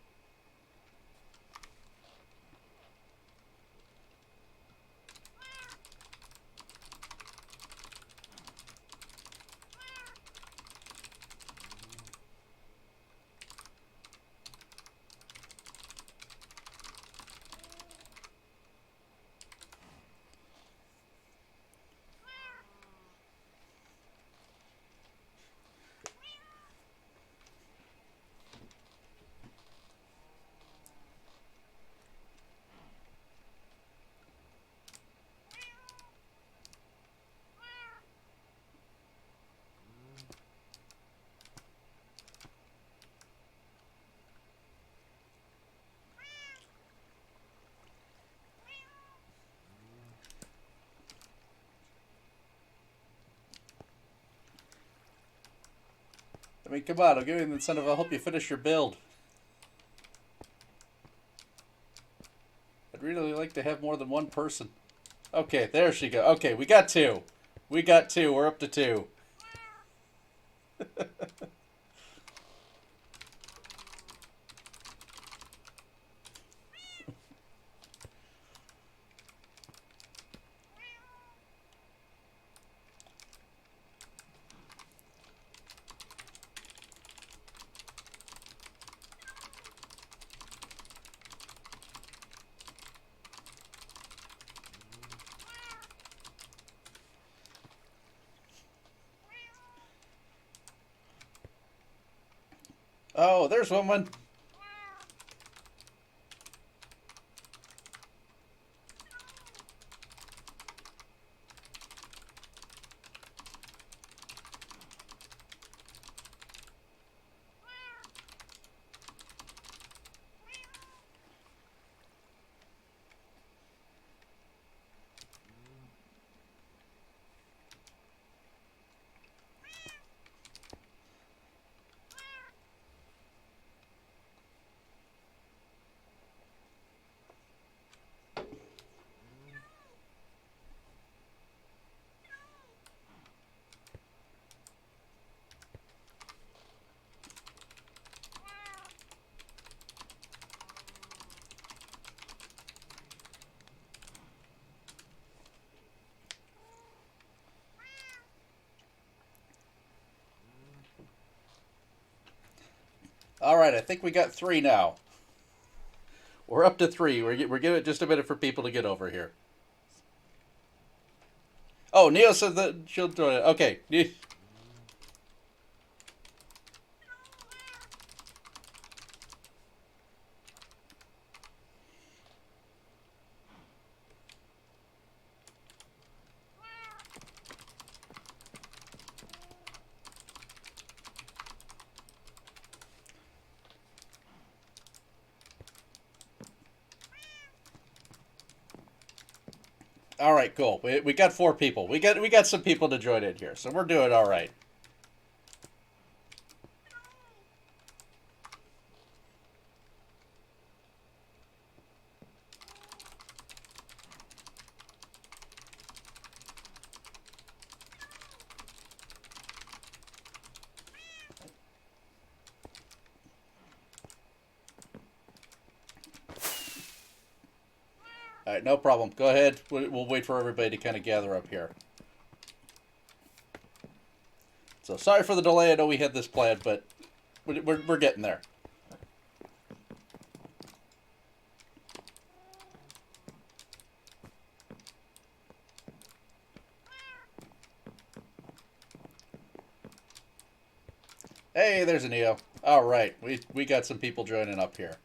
I mean, come on, I'll give you the incentive. I'll help you finish your build. I'd really like to have more than one person. Okay, there she goes. Okay, we got two. We got two. We're up to two. Oh, there's one. All right, I think we got three now. We're up to three. We're giving it just a minute for people to get over here. Oh, Neo said that she'll do it. Okay. All right, cool. We got four people. We got some people to join in here, so we're doing all right. All right, no problem. Go ahead. We'll wait for everybody to kind of gather up here. So sorry for the delay. I know we had this planned, but we're getting there. Hey, there's a Neo. All right, we got some people joining up here.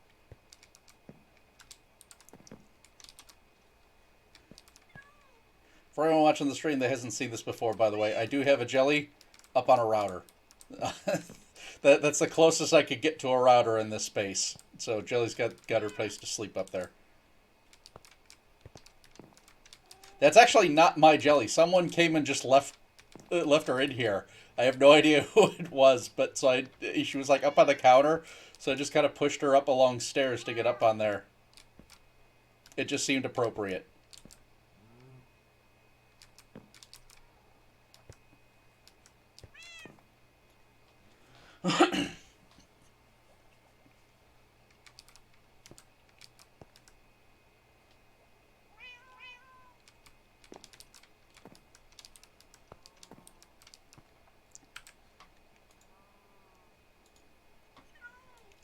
For everyone watching the stream that hasn't seen this before, by the way, I do have a jelly up on a router. That's the closest I could get to a router in this space. So Jelly's got her place to sleep up there. That's actually not my jelly. Someone came and just left her in here. I have no idea who it was, but she was like up on the counter, so I just kind of pushed her up along stairs to get up on there. It just seemed appropriate.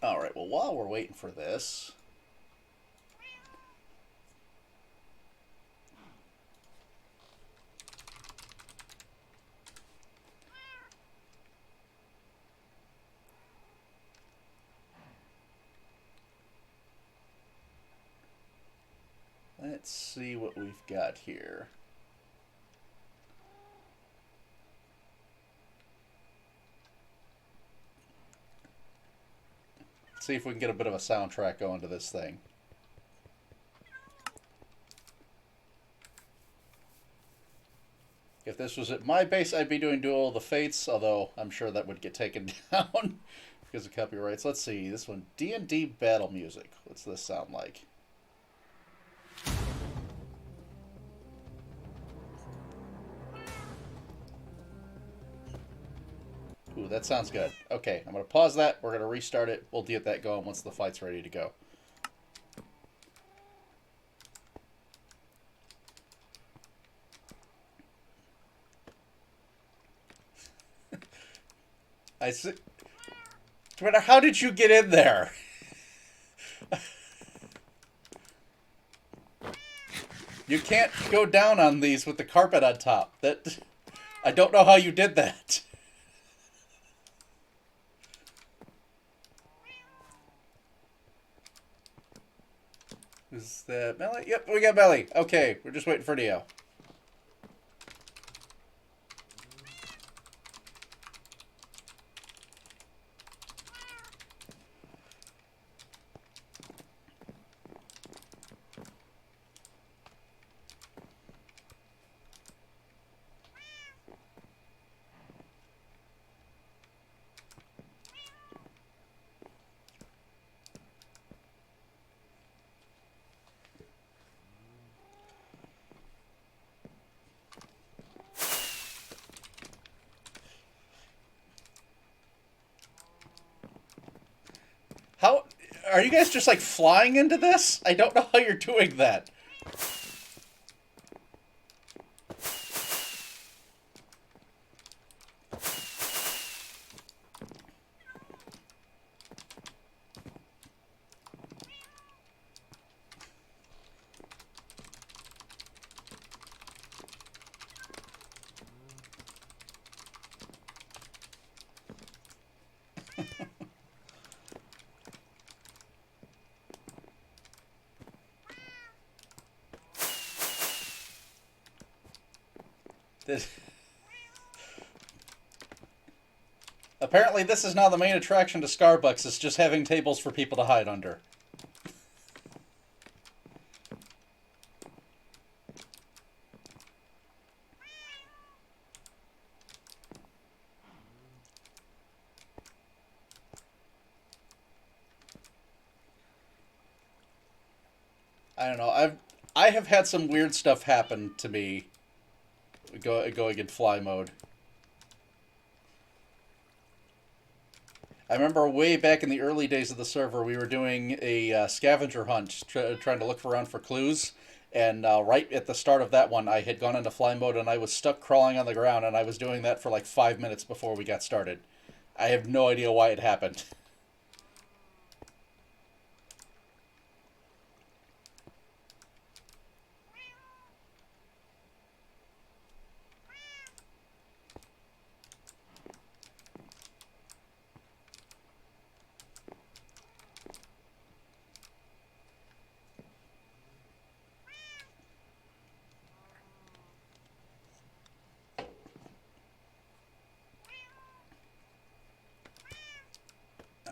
All right, well, while we're waiting for this, let's see what we've got here. See if we can get a bit of a soundtrack going to this thing. If this was at my base, I'd be doing Duel of the Fates, although I'm sure that would get taken down because of copyrights. Let's see, this one, D&D battle music. What's this sound like? Ooh, that sounds good. Okay, I'm going to pause that. We're going to restart it. We'll get that going once the fight's ready to go. I see. Twitter, how did you get in there? You can't go down on these with the carpet on top. I don't know how you did that. Is that Melly? Yep, we got Melly. Okay, we're just waiting for Neo. How are you guys just like flying into this? I don't know how you're doing that. Apparently, this is now the main attraction to Starbucks. It's just having tables for people to hide under. I don't know. I have had some weird stuff happen to me going in fly mode. I remember way back in the early days of the server, we were doing a scavenger hunt, trying to look around for clues. And right at the start of that one, I had gone into fly mode and I was stuck crawling on the ground, and I was doing that for like 5 minutes before we got started. I have no idea why it happened.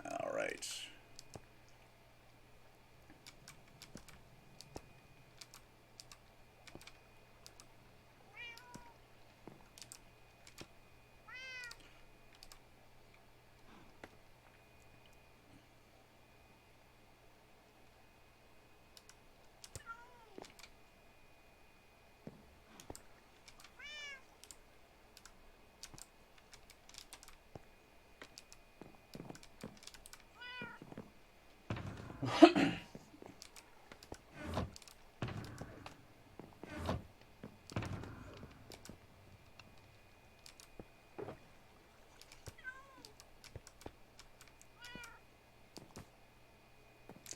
All right. Did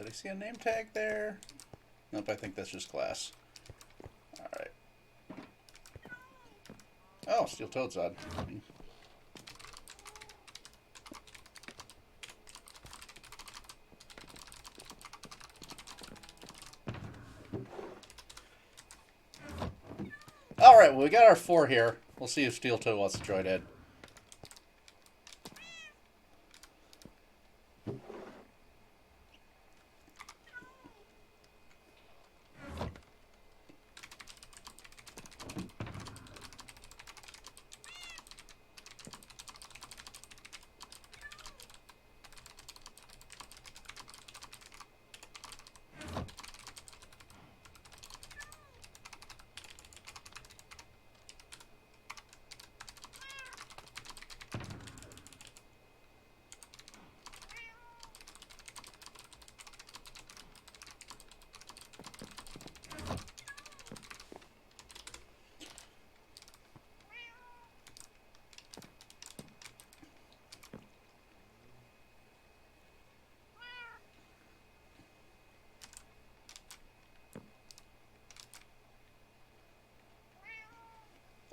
I see a name tag there? Nope, I think that's just glass. Alright. Oh, steel toad's odd. Alright, well, we got our 4 here. We'll see if Steel Toad wants to join in.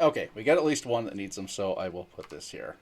Okay, we got at least one that needs them, so I will put this here.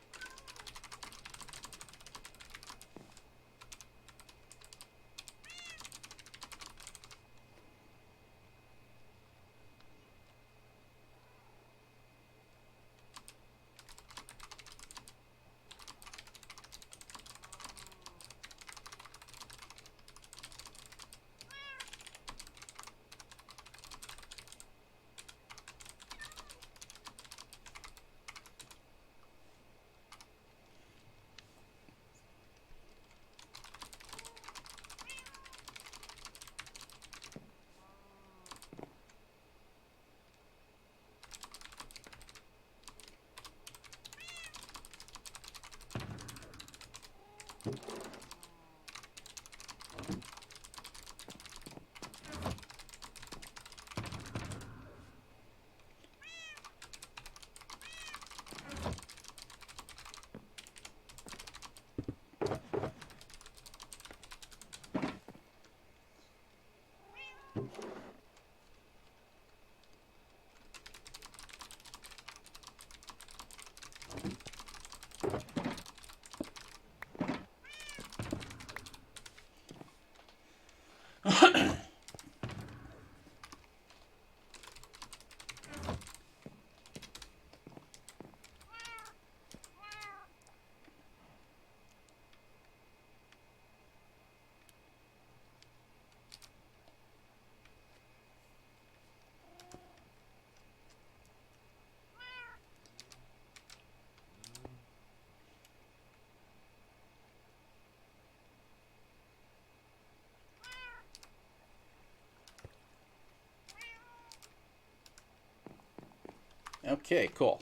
Okay, cool.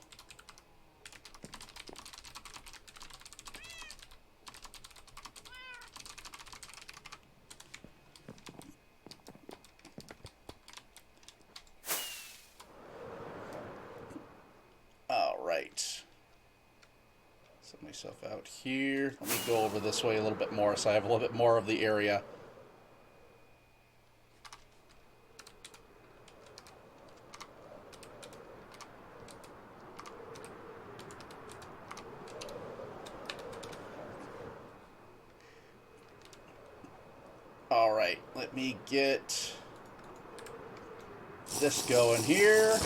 All right. Set myself out here. Let me go over this way a little bit more so I have a little bit more of the area. All right, let me get this going here.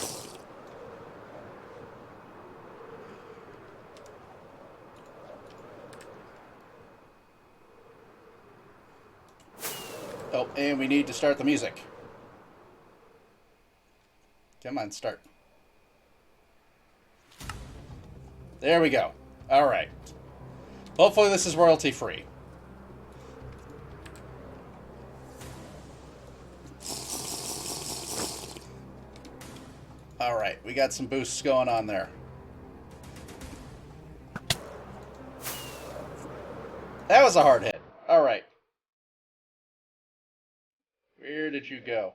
Oh, and we need to start the music. Come on, start. There we go. All right. Hopefully this is royalty free. All right, we got some boosts going on there. That was a hard hit. All right. did you go?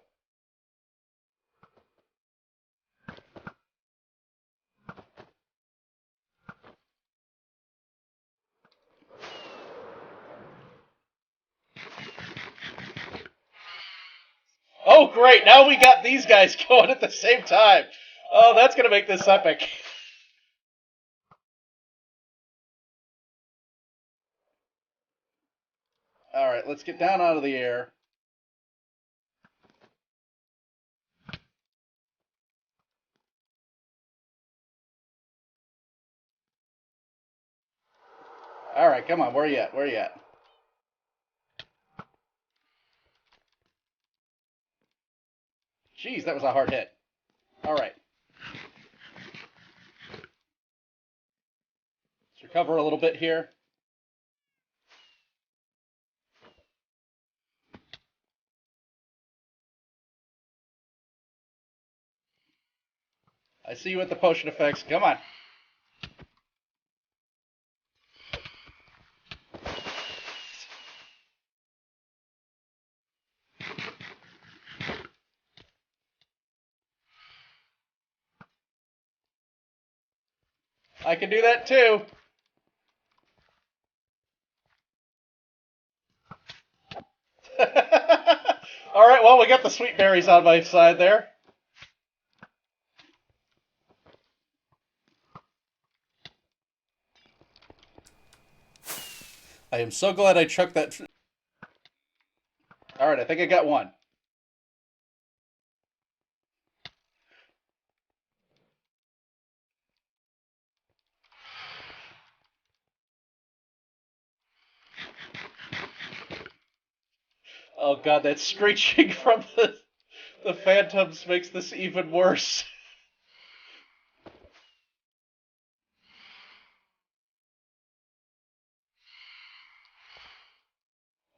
Oh, great! Now we got these guys going at the same time. Oh, that's gonna make this epic. All right, let's get down out of the air. All right, come on. Where you at? Where you at? Jeez, that was a hard hit. All right. Let's recover a little bit here. I see you at the potion effects. Come on. I can do that too. All right, well, we got the sweet berries on my side there. I am so glad I chucked that. All right, I think I got one. Oh god, that screeching from the phantoms makes this even worse.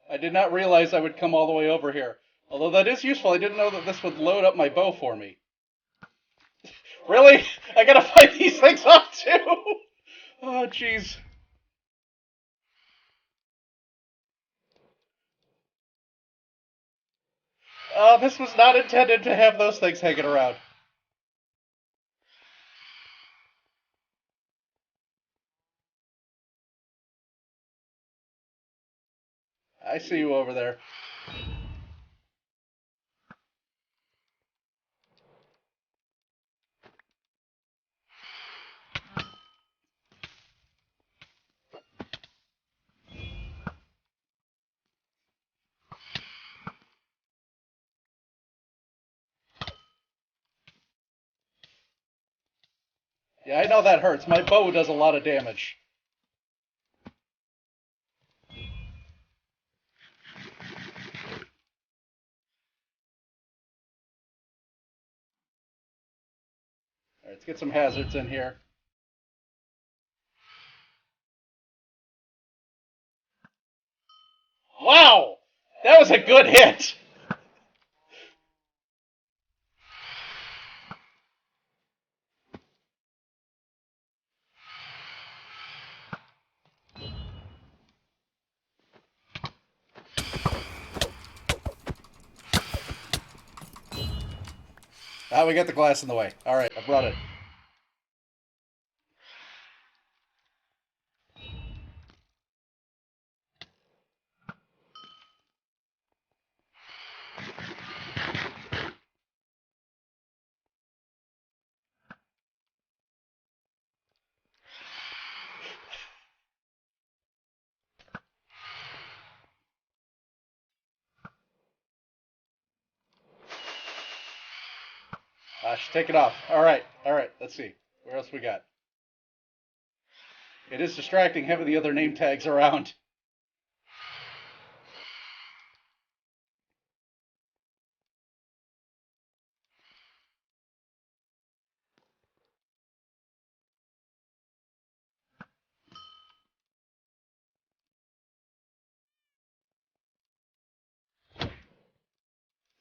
I did not realize I would come all the way over here. Although that is useful, I didn't know that this would load up my bow for me. Really? I gotta fight these things off too? Oh, jeez. Oh, this was not intended to have those things hanging around. I see you over there. Yeah, I know that hurts. My bow does a lot of damage. Alright, let's get some hazards in here. Wow! That was a good hit! Ah, we got the glass in the way. Alright, I brought it. I should take it off. Alright, let's see. Where else we got? It is distracting having the other name tags around.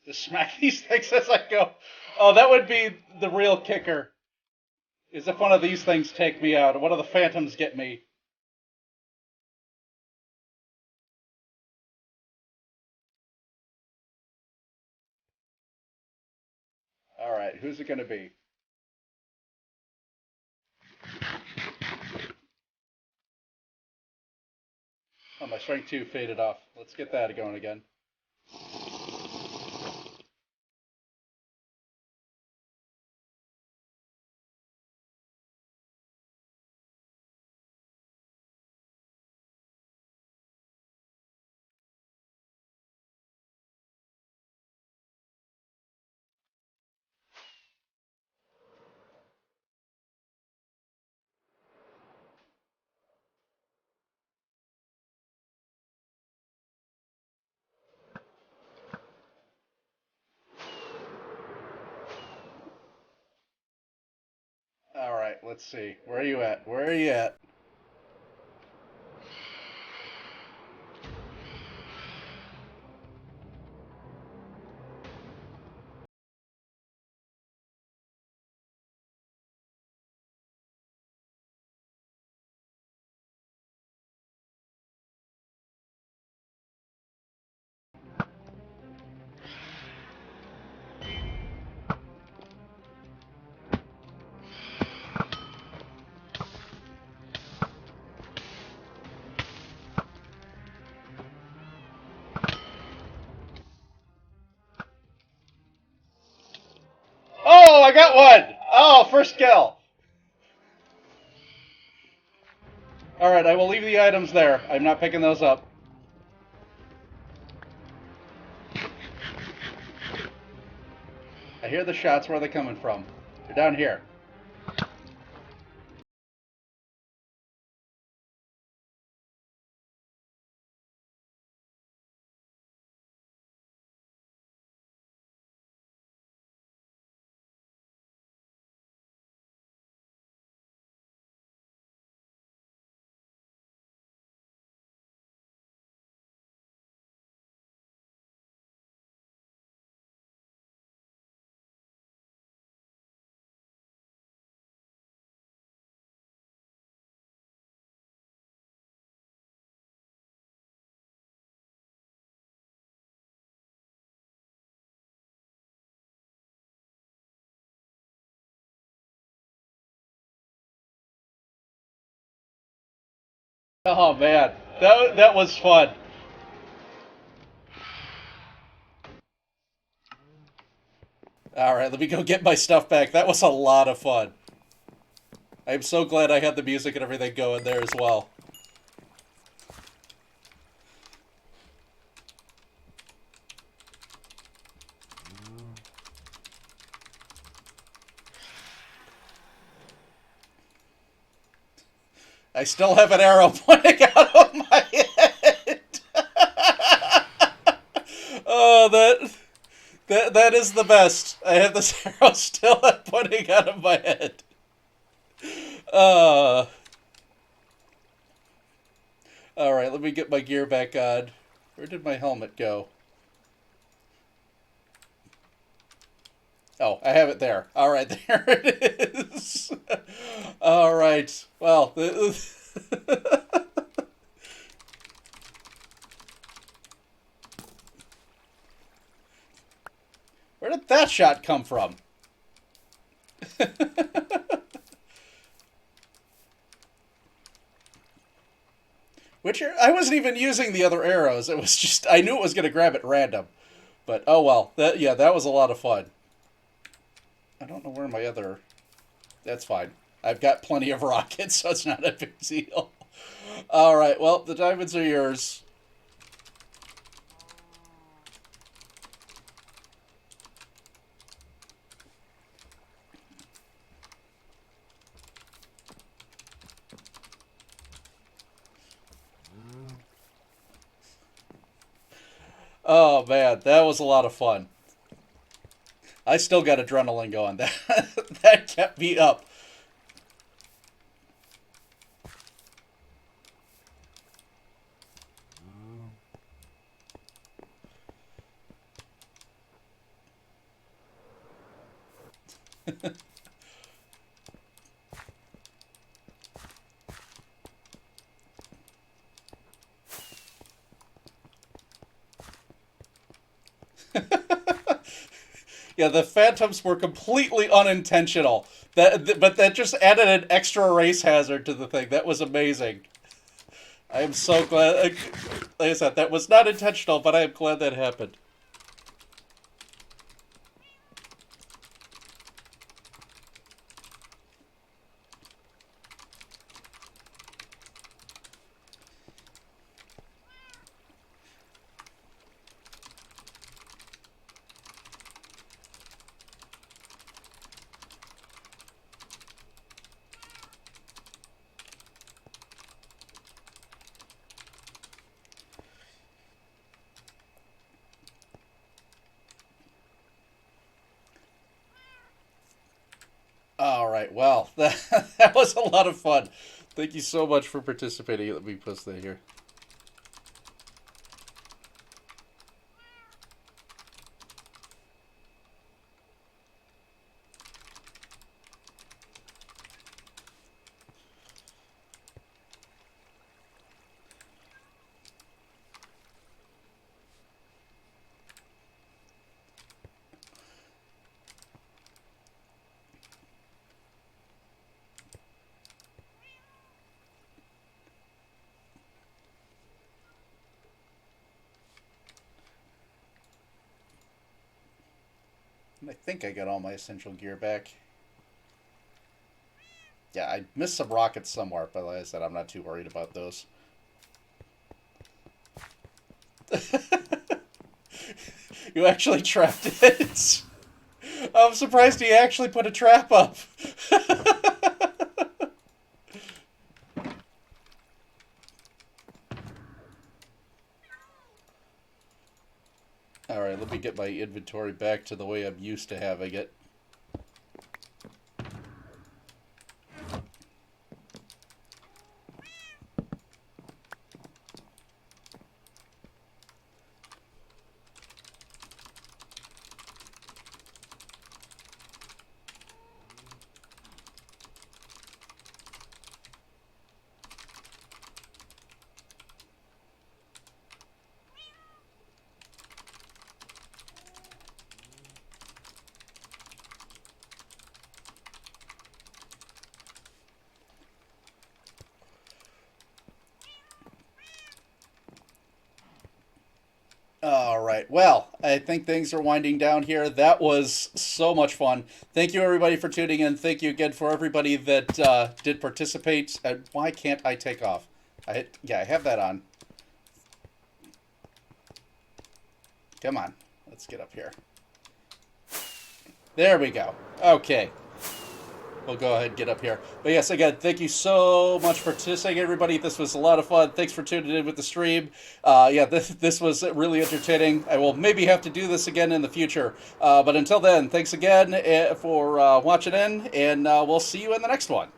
Just smack these things as I go. Oh, that would be the real kicker. Is if one of these things take me out, or one of the phantoms get me. right, who's it going to be? Oh, my strength 2 faded off. Let's get that going again. All right, let's see. Where are you at? Where are you at? Oh, I got one! Oh, first kill. All right, I will leave the items there. I'm not picking those up. I hear the shots. Where are they coming from? They're down here. Oh man, that was fun. All right, let me go get my stuff back. That was a lot of fun. I'm so glad I had the music and everything going there as well. I still have an arrow pointing out of my head. Oh, that is the best. I have this arrow still pointing out of my head. Uh, all right, let me get my gear back on. Where did my helmet go? Oh, I have it there. All right, there it is. All right. Well, where did that shot come from? Which I wasn't even using the other arrows. It was just I knew it was going to grab at random. But oh well. That was a lot of fun. I don't know where my other. That's fine. I've got plenty of rockets, so it's not a big deal. All right. Well, the diamonds are yours. Oh man, that was a lot of fun. I still got adrenaline going. That kept me up. Yeah, the phantoms were completely unintentional. But that just added an extra race hazard to the thing. That was amazing. I am so glad. Like I said, that was not intentional, but I am glad that happened. All right. Well, that was a lot of fun. Thank you so much for participating. Let me post that here. I think I got all my essential gear back. Yeah, I missed some rockets somewhere, but like I said, I'm not too worried about those. You actually trapped it. I'm surprised he actually put a trap up. All right, let me get my inventory back to the way I'm used to having it. All right. Well, I think things are winding down here. That was so much fun. Thank you, everybody, for tuning in. Thank you again for everybody that did participate. Why can't I take off? Yeah, I have that on. Come on. Let's get up here. There we go. Okay. We'll go ahead and get up here. But yes, again, thank you so much for participating, everybody. This was a lot of fun. Thanks for tuning in with the stream. Yeah, this was really entertaining. I will maybe have to do this again in the future. But until then, thanks again for watching in, and we'll see you in the next one.